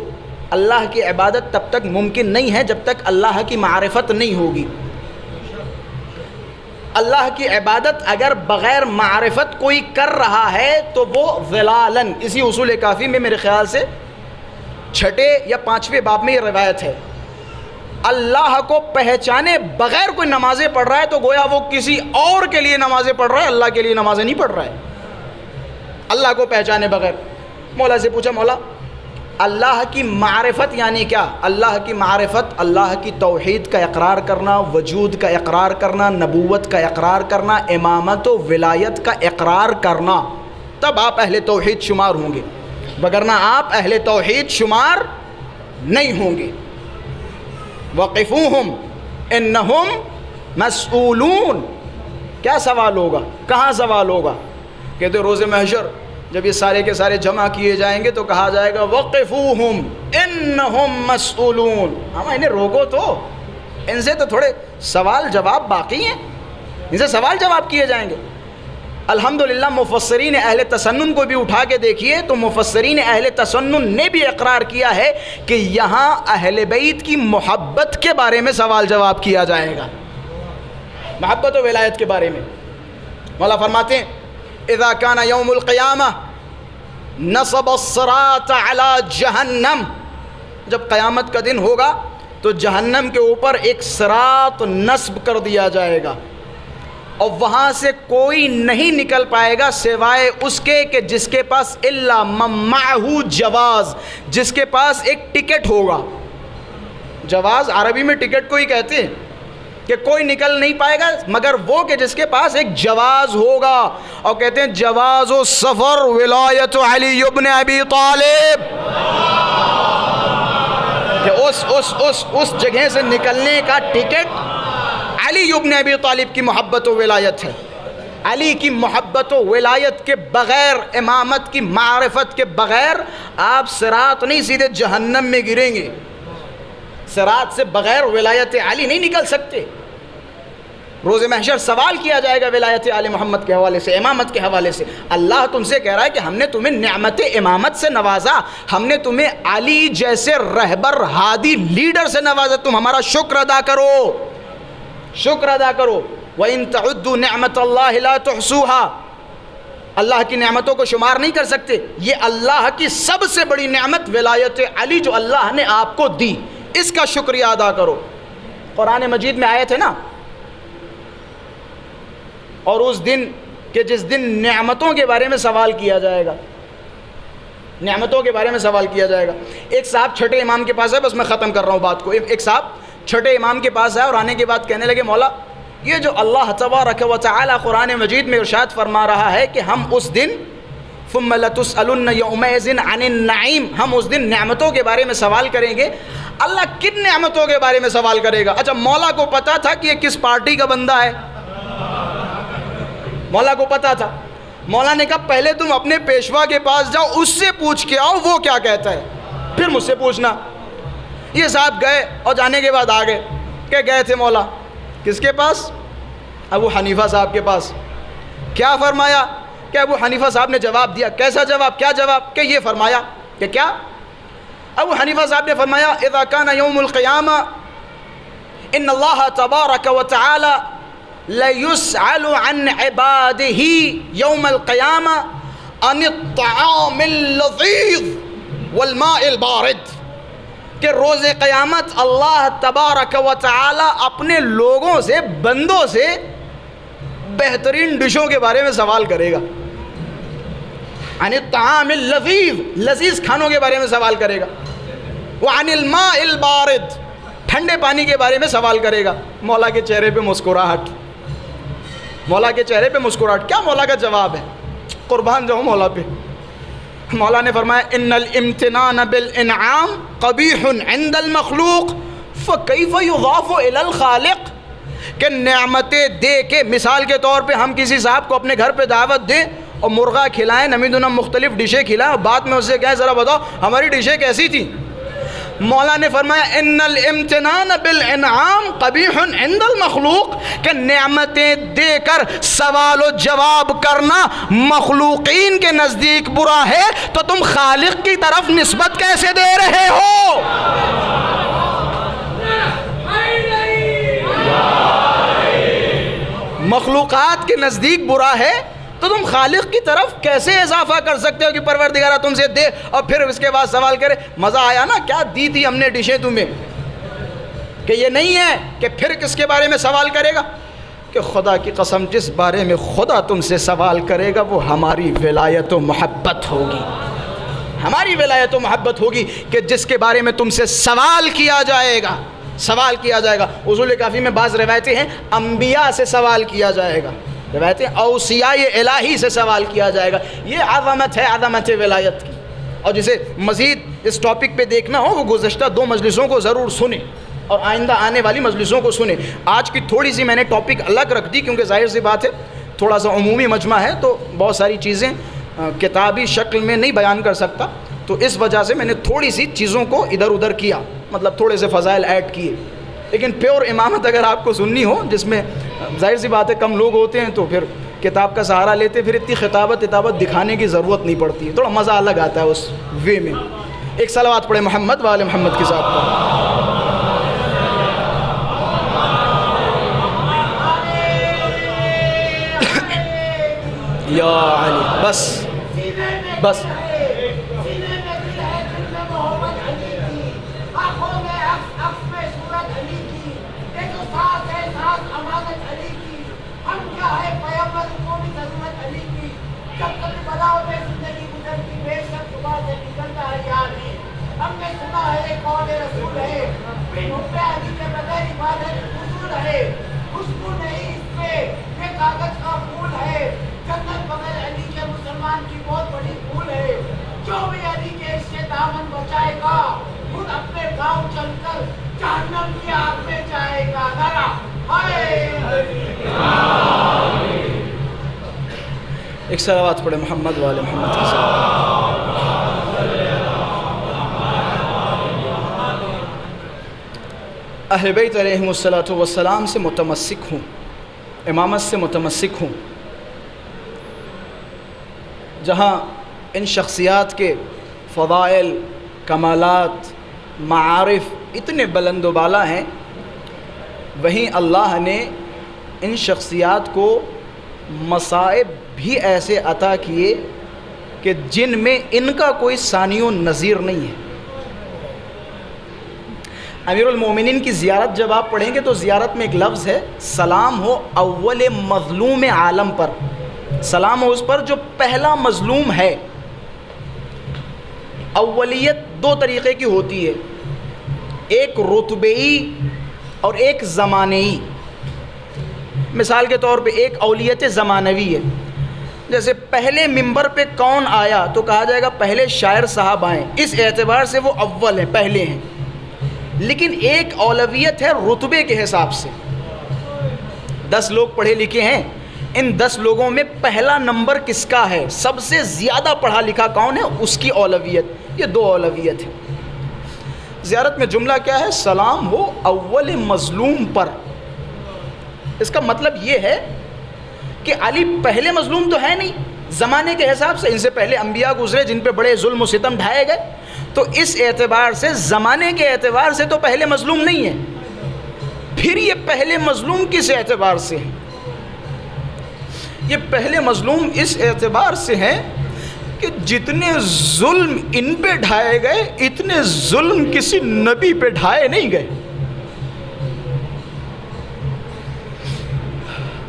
اللہ کی عبادت تب تک ممکن نہیں ہے جب تک اللہ کی معرفت نہیں ہوگی۔ اللہ کی عبادت اگر بغیر معرفت کوئی کر رہا ہے تو وہ ضلالن، اسی اصول کافی میں میرے خیال سے 6 یا 5ویں باب میں یہ روایت ہے، اللہ کو پہچانے بغیر کوئی نمازیں پڑھ رہا ہے تو گویا وہ کسی اور کے لیے نمازیں پڑھ رہا ہے، اللہ کے لیے نمازیں نہیں پڑھ رہا ہے۔ اللہ کو پہچانے بغیر مولا سے پوچھا مولا اللہ کی معرفت یعنی کیا؟ اللہ کی معرفت اللہ کی توحید کا اقرار کرنا، وجود کا اقرار کرنا، نبوت کا اقرار کرنا، امامت و ولایت کا اقرار کرنا، تب آپ اہل توحید شمار ہوں گے، وگرنہ آپ اہل توحید شمار نہیں ہوں گے۔ وقفوہم انہم مسئولون، کیا سوال ہوگا؟ کہاں سوال ہوگا؟ کہتے روز محشر جب یہ سارے کے سارے جمع کیے جائیں گے تو کہا جائے گا وقفوہم انہم مسئولون، ہم انہیں روکو تو، ان سے تو تھوڑے سوال جواب باقی ہیں، ان سے سوال جواب کیے جائیں گے۔ الحمدللہ مفسرین اہل تسنن کو بھی اٹھا کے دیکھیے تو مفسرین اہل تسنن نے بھی اقرار کیا ہے کہ یہاں اہل بیت کی محبت کے بارے میں سوال جواب کیا جائے گا، محبت و ولایت کے بارے میں۔ مولا فرماتے ہیں اذا کان یوم القیامہ نصب الصراط علی جہنم، جب قیامت کا دن ہوگا تو جہنم کے اوپر ایک صراط نصب کر دیا جائے گا، اور وہاں سے کوئی نہیں نکل پائے گا سوائے اس کے کہ جس کے پاس الا من معہ جواز، جس کے پاس ایک ٹکٹ ہوگا۔ جواز عربی میں ٹکٹ کو ہی کہتے ہیں، کہ کوئی نکل نہیں پائے گا مگر وہ کہ جس کے پاس ایک جواز ہوگا، اور کہتے ہیں جواز و سفر ولایت علی ابن ابی طالب، کہ اس جگہ سے نکلنے کا ٹکٹ علی ابن ابی طالب کی محبت و ولایت ہے۔ علی کی محبت و ولایت کے بغیر، امامت کی معرفت کے بغیر آپ صراط نہیں سیدھے جہنم میں گریں گے، صراط سے بغیر ولایت علی نہیں نکل سکتے۔ روز محشر سوال کیا جائے گا ولایت علی محمد کے حوالے سے، امامت کے حوالے سے۔ اللہ تم سے کہہ رہا ہے کہ ہم نے تمہیں نعمت امامت سے نوازا، ہم نے تمہیں علی جیسے رہبر ہادی لیڈر سے نوازا، تم ہمارا شکر ادا کرو، شکر ادا کرو۔ وَإِن تَعُدُّوا نِعْمَةَ اللَّهِ لَا تُحْصُوهَا، اللہ کی نعمتوں کو شمار نہیں کر سکتے۔ یہ اللہ کی سب سے بڑی نعمت ولایت علی جو اللہ نے آپ کو دی، اس کا شکریہ ادا کرو۔ قرآن مجید میں آیت ہے نا، اور اس دن کہ جس دن نعمتوں کے بارے میں سوال کیا جائے گا، نعمتوں کے بارے میں سوال کیا جائے گا۔ ایک صاحب چھٹے امام کے پاس ہے، بس میں ختم کر رہا ہوں بات کو۔ ایک صاحب چھٹے امام کے پاس آئے اور آنے کے بعد کہنے لگے مولا یہ جو اللہ تبارک و تعالی قرآن مجید میں ارشاد فرما رہا ہے کہ ہم اس دن ثم لتسألن یومئذ عن النعیم، ہم اس دن نعمتوں کے بارے میں سوال کریں گے، اللہ کن نعمتوں کے بارے میں سوال کرے گا؟ اچھا مولا کو پتا تھا کہ یہ کس پارٹی کا بندہ ہے؟ مولا کو پتا تھا۔ مولا نے کہا پہلے تم اپنے پیشوا کے پاس جاؤ، اس سے پوچھ کے آؤ وہ کیا کہتا ہے، پھر مجھ سے پوچھنا۔ یہ صاحب گئے اور جانے کے بعد آگے کہ گئے تھے مولا کس کے پاس؟ ابو حنیفہ صاحب کے پاس۔ کیا فرمایا؟ کہ ابو حنیفہ صاحب نے جواب دیا۔ کیسا جواب؟ کیا جواب؟ کہ یہ فرمایا کہ کیا؟ ابو حنیفہ صاحب نے فرمایا اذا کان یوم القیامہ ان اللہ تبارک و تعالی لیسأل عن عباده یوم القیامہ عن الطعام اللذیذ والماء البارد، کہ روز قیامت اللہ تبارک و تعالی اپنے لوگوں سے، بندوں سے بہترین ڈشوں کے بارے میں سوال کرے گا۔ عن الطعام اللذیذ، لذیذ کھانوں کے بارے میں سوال کرے گا۔ وعن الماء البارد، ٹھنڈے پانی کے بارے میں سوال کرے گا۔ مولا کے چہرے پہ مسکراہٹ، مولا کے چہرے پہ مسکراہٹ۔ کیا مولا کا جواب ہے؟ قربان جاؤں مولا پہ۔ مولا نے فرمایا ان الامتنان بالانعام قبیح عند المخلوق فکیف یضاف الی الخالق، کہ نعمتیں دے کے، مثال کے طور پہ ہم کسی صاحب کو اپنے گھر پہ دعوت دیں اور مرغا کھلائیں، نمیدونم مختلف ڈشیں کھلائیں، اور بعد میں اس سے کہیں ذرا بتاؤ ہماری ڈشیں کیسی تھیں؟ مولا نے فرمایا ان الامتنان بالانعام قبیح عند المخلوق، کہ نعمتیں دے کر سوال و جواب کرنا مخلوقین کے نزدیک برا ہے، تو تم خالق کی طرف نسبت کیسے دے رہے ہو؟ مخلوقات کے نزدیک برا ہے تو تم خالق کی طرف کیسے اضافہ کر سکتے ہو کہ پروردگارہ تم سے دے، اور پھر اس کے بعد سوال کرے مزہ آیا نا، کیا دی تھی ہم نے ڈشیں تمہیں؟ کہ یہ نہیں ہے کہ پھر کس کے بارے میں سوال کرے گا؟ کہ خدا کی قسم جس بارے میں خدا تم سے سوال کرے گا وہ ہماری ولایت و محبت ہوگی، ہماری ولایت و محبت ہوگی، کہ جس کے بارے میں تم سے سوال کیا جائے گا، سوال کیا جائے گا۔ اصول کافی میں بعض روایتیں ہیں انبیاء سے سوال کیا جائے گا، روایتیں اوصیاء الہی سے سوال کیا جائے گا۔ یہ عظمت ہے، عظمت ولایت کی۔ اور جسے مزید اس ٹاپک پہ دیکھنا ہو وہ گزشتہ 2 مجلسوں کو ضرور سنیں اور آئندہ آنے والی مجلسوں کو سنیں۔ آج کی تھوڑی سی میں نے ٹاپک الگ رکھ دی کیونکہ ظاہر سی بات ہے تھوڑا سا عمومی مجمع ہے تو بہت ساری چیزیں کتابی شکل میں نہیں بیان کر سکتا، تو اس وجہ سے میں نے تھوڑی سی چیزوں کو ادھر ادھر کیا، مطلب تھوڑے سے فضائل ایڈ کیے۔ لیکن پیور امامت اگر آپ کو سننی ہو، جس میں ظاہر سی بات ہے کم لوگ ہوتے ہیں، تو پھر کتاب کا سہارا لیتے، پھر اتنی خطابت دکھانے کی ضرورت نہیں پڑتی ہے، تھوڑا مزہ الگ آتا ہے اس وے میں۔ ایک صلوات پڑھے محمد وآل محمد کے ساتھ پر۔ یا علی، بس بس ہم نے سنا ہے کون رسول ہے، بن حب علی کے بغیر عبادت فضول ہے، خوشبو نہیں اس پہ یہ کاغذ کا پھول ہے، جنت بغیر علی کے مسلمان کی بہت بڑی بھول ہے، جو بھی علی کے اس سے دامن بچائے گا خود اپنے گاؤں چل کر جہنم کی آگ میں جائے گا۔ نعرہ ہائے ایک صلوات پڑھے محمد وآل محمد کے ساتھ۔ اہل بیت علیہم السلام سے متمسک ہوں، امامت سے متمسک ہوں، جہاں ان شخصیات کے فضائل، کمالات، معارف اتنے بلند و بالا ہیں، وہیں اللہ نے ان شخصیات کو مصائب بھی ایسے عطا کیے کہ جن میں ان کا کوئی ثانی و نظیر نہیں ہے۔ امیر المومنین کی زیارت جب آپ پڑھیں گے تو زیارت میں ایک لفظ ہے، سلام ہو اول مظلوم عالم پر، سلام ہو اس پر جو پہلا مظلوم ہے۔ اولیت دو طریقے کی ہوتی ہے، ایک رتبئی اور ایک زمانئی۔ مثال کے طور پہ ایک اولیت زمانوی ہے، جیسے پہلے ممبر پہ کون آیا تو کہا جائے گا پہلے شاعر صاحب آئیں، اس اعتبار سے وہ اول ہیں، پہلے ہیں۔ لیکن ایک اولویت ہے رتبے کے حساب سے، 10 لوگ پڑھے لکھے ہیں، ان 10 لوگوں میں پہلا نمبر کس کا ہے، سب سے زیادہ پڑھا لکھا کون ہے، اس کی اولویت۔ یہ دو اولویت ہے۔ زیارت میں جملہ کیا ہے، سلام ہو اول مظلوم پر۔ اس کا مطلب یہ ہے کہ علی پہلے مظلوم تو ہے نہیں، زمانے کے حساب سے ان سے پہلے انبیاء گزرے جن پہ بڑے ظلم و ستم ڈھائے گئے، تو اس اعتبار سے زمانے کے اعتبار سے تو پہلے مظلوم نہیں ہے۔ پھر یہ پہلے مظلوم کس اعتبار سے ہے؟ یہ پہلے مظلوم اس اعتبار سے ہیں کہ جتنے ظلم ان پہ ڈھائے گئے اتنے ظلم کسی نبی پہ ڈھائے نہیں گئے۔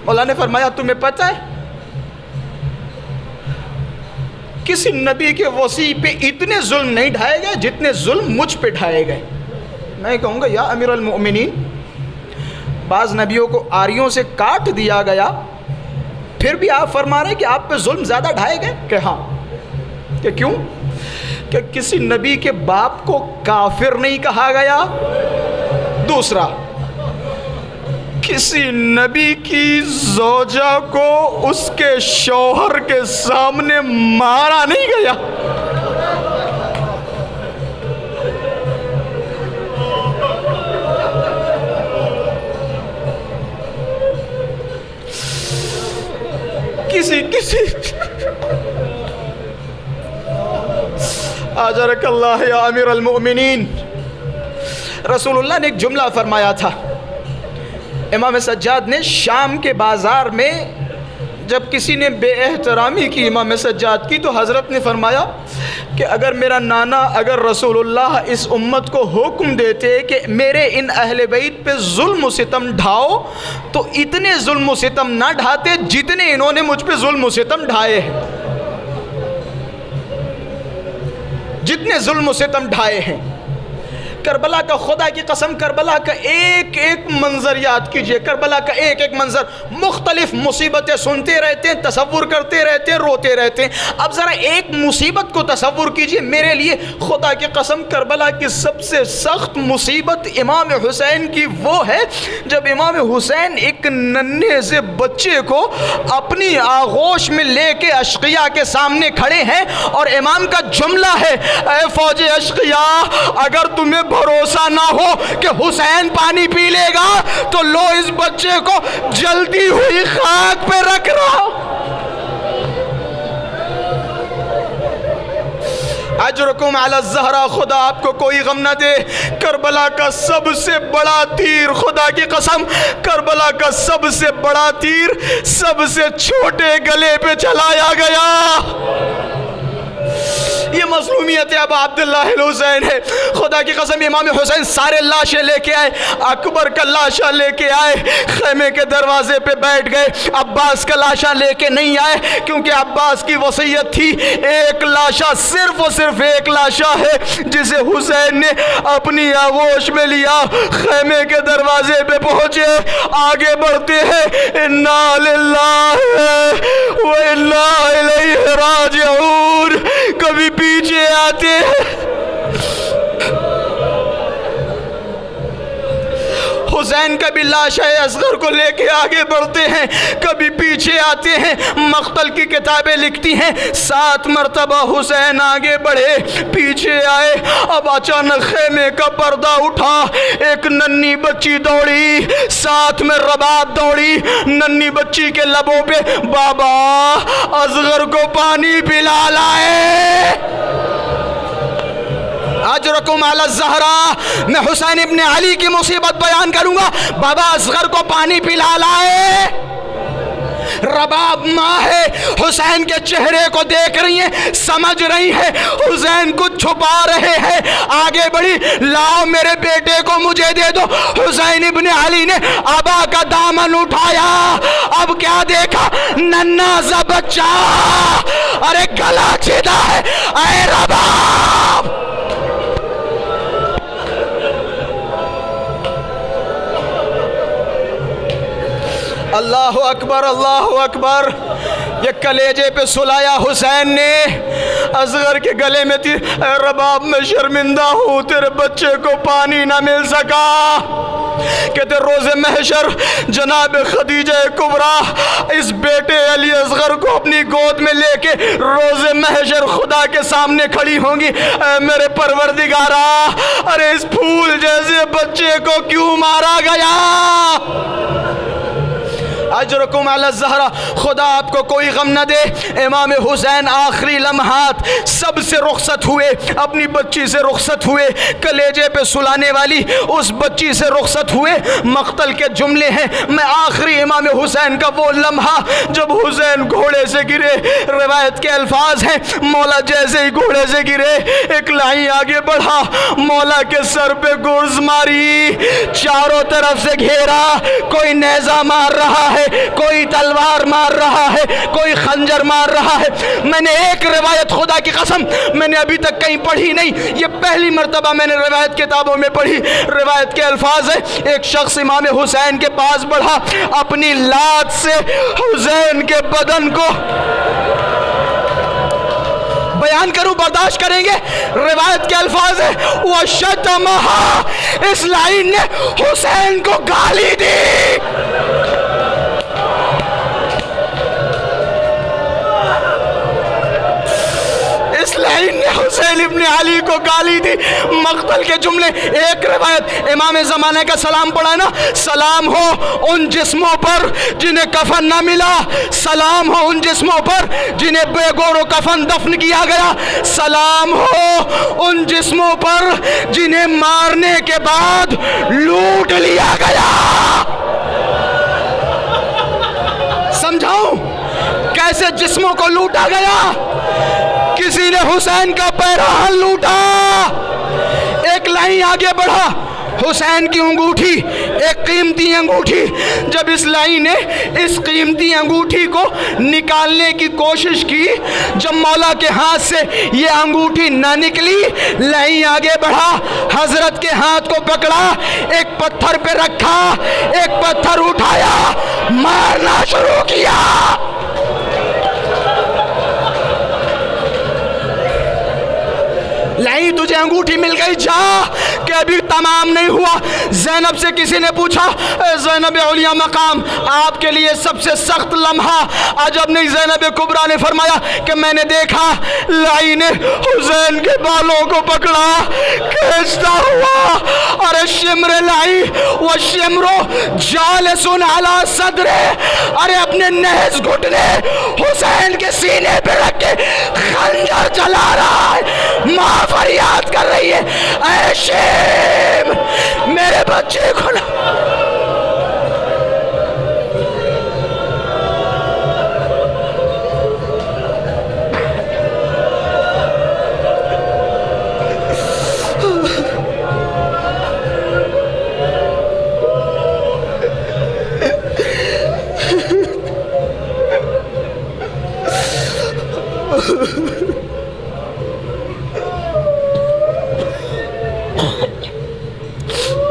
مولا نے فرمایا تمہیں پتہ ہے کسی نبی کے وصی پہ اتنے ظلم نہیں ڈھائے گئے جتنے ظلم مجھ پہ ڈھائے گئے۔ میں کہوں گا یا امیر المؤمنین، بعض نبیوں کو آریوں سے کاٹ دیا گیا، پھر بھی آپ فرما رہے ہیں کہ آپ پہ ظلم زیادہ ڈھائے گئے؟ کہ ہاں۔ کہ کیوں؟ کہ کسی نبی کے باپ کو کافر نہیں کہا گیا، دوسرا کسی نبی کی زوجہ کو اس کے شوہر کے سامنے مارا نہیں گیا۔ کسی اجرک اللہ یا امیر المؤمنین، رسول اللہ نے ایک جملہ فرمایا تھا۔ امام سجاد نے شام کے بازار میں جب کسی نے بے احترامی کی امام سجاد کی، تو حضرت نے فرمایا کہ اگر میرا نانا، اگر رسول اللہ اس امت کو حکم دیتے کہ میرے ان اہل بیت پہ ظلم و ستم ڈھاؤ، تو اتنے ظلم و ستم نہ ڈھاتے جتنے انہوں نے مجھ پہ ظلم و ستم ڈھائے ہیں، جتنے ظلم و ستم ڈھائے ہیں۔ کربلا کا، خدا کی قسم، کربلا کا ایک ایک منظر یاد کیجئے، کربلا کا ایک ایک منظر، مختلف مصیبتیں سنتے رہتے ہیں، تصور کرتے رہتے ہیں، روتے رہتے ہیں۔ اب ذرا ایک مصیبت کو تصور کیجئے میرے لیے، خدا کی قسم کربلا کی سب سے سخت مصیبت امام حسین کی وہ ہے جب امام حسین ایک ننھے سے بچے کو اپنی آغوش میں لے کے اشقیاء کے سامنے کھڑے ہیں، اور امام کا جملہ ہے، اے فوج اشقیاء، اگر تمہیں بھروسہ نہ ہو کہ حسین پانی پی لے گا تو لو اس بچے کو جلتی ہوئی خاک پہ رکھ رہا ہوں۔ اجرکم علی الزہرا، خدا آپ کو کوئی غم نہ دے۔ کربلا کا سب سے بڑا تیر، خدا کی قسم کربلا کا سب سے بڑا تیر سب سے چھوٹے گلے پہ چلایا گیا۔ یہ مظلومیت ابا عبداللہ الحسین ہے۔ خدا کی قسم امام حسین سارے لاشیں لے کے آئے، اکبر کا لاشا لے کے آئے، خیمے کے دروازے پہ بیٹھ گئے۔ عباس کا لاشا لے کے نہیں آئے کیونکہ عباس کی وصیت تھی ایک لاشا، صرف اور صرف ایک لاشا ہے جسے حسین نے اپنی آغوش میں لیا۔ خیمے کے دروازے پہ پہنچے، آگے بڑھتے ہیں، انا للہ و انا الیہ راجعون، کبھی پیچھے آتے ہیں، حسین کا بھی لاش ہے اصغر کو لے کے آگے بڑھتے ہیں، کبھی پیچھے آتے ہیں۔ مقتل کی کتابیں لکھتی ہیں 7 مرتبہ حسین آگے بڑھے، پیچھے آئے، اب اچانک خیمے کا پردہ اٹھا، ایک ننھی بچی دوڑی، ساتھ میں رباب دوڑی، ننھی بچی کے لبوں پہ بابا اصغر کو پانی پلا لائے۔ اجرکم علی الزہرا، میں حسین ابن علی کی مصیبت بیان کروں گا، بابا اصغر کو پانی پلا لائے۔ رباب ماں ہے، حسین کے چہرے کو دیکھ رہی ہیں، سمجھ رہی ہیں حسین کو چھپا رہے ہیں، آگے بڑھی، لاؤ میرے بیٹے کو مجھے دے دو۔ حسین ابن علی نے ابا کا دامن اٹھایا، اب کیا دیکھا، ننھا سا بچہ، ارے گلا چھیدا ہے، اے رباب۔ اللہ اکبر، اللہ اکبر، یہ کلیجے پہ سلایا حسین نے، اصغر کے گلے میں تھی، اے رباب میں شرمندہ ہوں، تیرے بچے کو پانی نہ مل سکا۔ کہتے روز محشر جناب خدیجہ کبریٰ اس بیٹے علی اصغر کو اپنی گود میں لے کے روز محشر خدا کے سامنے کھڑی ہوں گی، اے میرے پروردگارا، ارے اس پھول جیسے بچے کو کیوں مارا گیا؟ اجرکم علی الزہرا، خدا آپ کو کوئی غم نہ دے۔ امام حسین آخری لمحات سب سے رخصت ہوئے، اپنی بچی سے رخصت ہوئے، کلیجے پہ سلانے والی اس بچی سے رخصت ہوئے۔ مقتل کے جملے ہیں، میں آخری امام حسین کا وہ لمحہ جب حسین گھوڑے سے گرے، روایت کے الفاظ ہیں، مولا جیسے ہی گھوڑے سے گرے، ایک لائی آگے بڑھا، مولا کے سر پہ گرز ماری، چاروں طرف سے گھیرا، کوئی نیزہ مار رہا ہے، کوئی تلوار مار رہا ہے، کوئی خنجر مار رہا ہے۔ میں نے ایک روایت خدا کی قسم میں نے ابھی تک کہیں پڑھی نہیں، یہ پہلی مرتبہ میں نے روایت کتابوں میں پڑھی۔ روایت کے الفاظ ہے، ایک شخص امام حسین کے پاس بڑھا، اپنی لات سے حسین کے بدن کو بیان کروں، برداشت کریں گے؟ روایت کے الفاظ ہے، وَشَتَمَهَا، اس لائن نے حسین کو گالی دی۔ اس لائن نے حسین ابن علی کو گالی دی۔ مقتل کے جملے، ایک روایت امام زمانے کا سلام پڑھا ہے نا، سلام ہو ان جسموں پر جنہیں کفن نہ ملا، سلام ہو ان جسموں پر جنہیں بے گور و کفن دفن کیا گیا، سلام ہو ان جسموں پر جنہیں مارنے کے بعد لوٹ لیا گیا۔ سمجھاؤں کیسے جسموں کو لوٹا گیا؟ کسی نے حسین کا پیراہن لوٹا، ایک لائن آگے بڑھا، حسین کی انگوٹھی، ایک قیمتی انگوٹھی، جب اس لائن نے اس قیمتی انگوٹھی کو نکالنے کی کوشش کی، جب مولا کے ہاتھ سے یہ انگوٹھی نہ نکلی، لائن آگے بڑھا، حضرت کے ہاتھ کو پکڑا، ایک پتھر پہ رکھا، ایک پتھر اٹھایا، مارنا شروع کیا۔ لائی تجھے انگوٹھی مل گئی جا، کہ ابھی تمام نہیں ہوا۔ زینب سے کسی نے پوچھا اے زینب علیہ مقام، آپ کے لیے سب سے سخت لمحہ عجب نہیں؟ زینب کبریٰ نے فرمایا کہ میں نے دیکھا لائی نے حسین کے بالوں کو پکڑا، کھینچتا ہوا، اور شمر لائی والشمر جالس علی صدرے، ارے اپنے نہز گھٹنے حسین کے سینے پہ رکھ کے خنجر چلا رہا ہے۔ ماں فریاد کر رہی ہے اے شیم میرے بچے کو نہ۔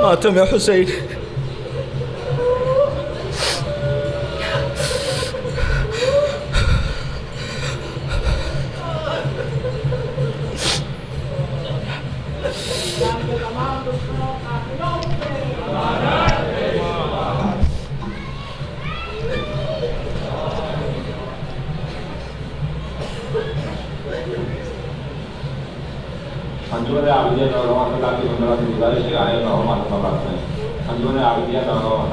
ماتم حسین، انجمن عابدیہ نوجوان کی گزارش ہے آئے نوجوان کرتے ہیں انجمن عابدیہ نوجوان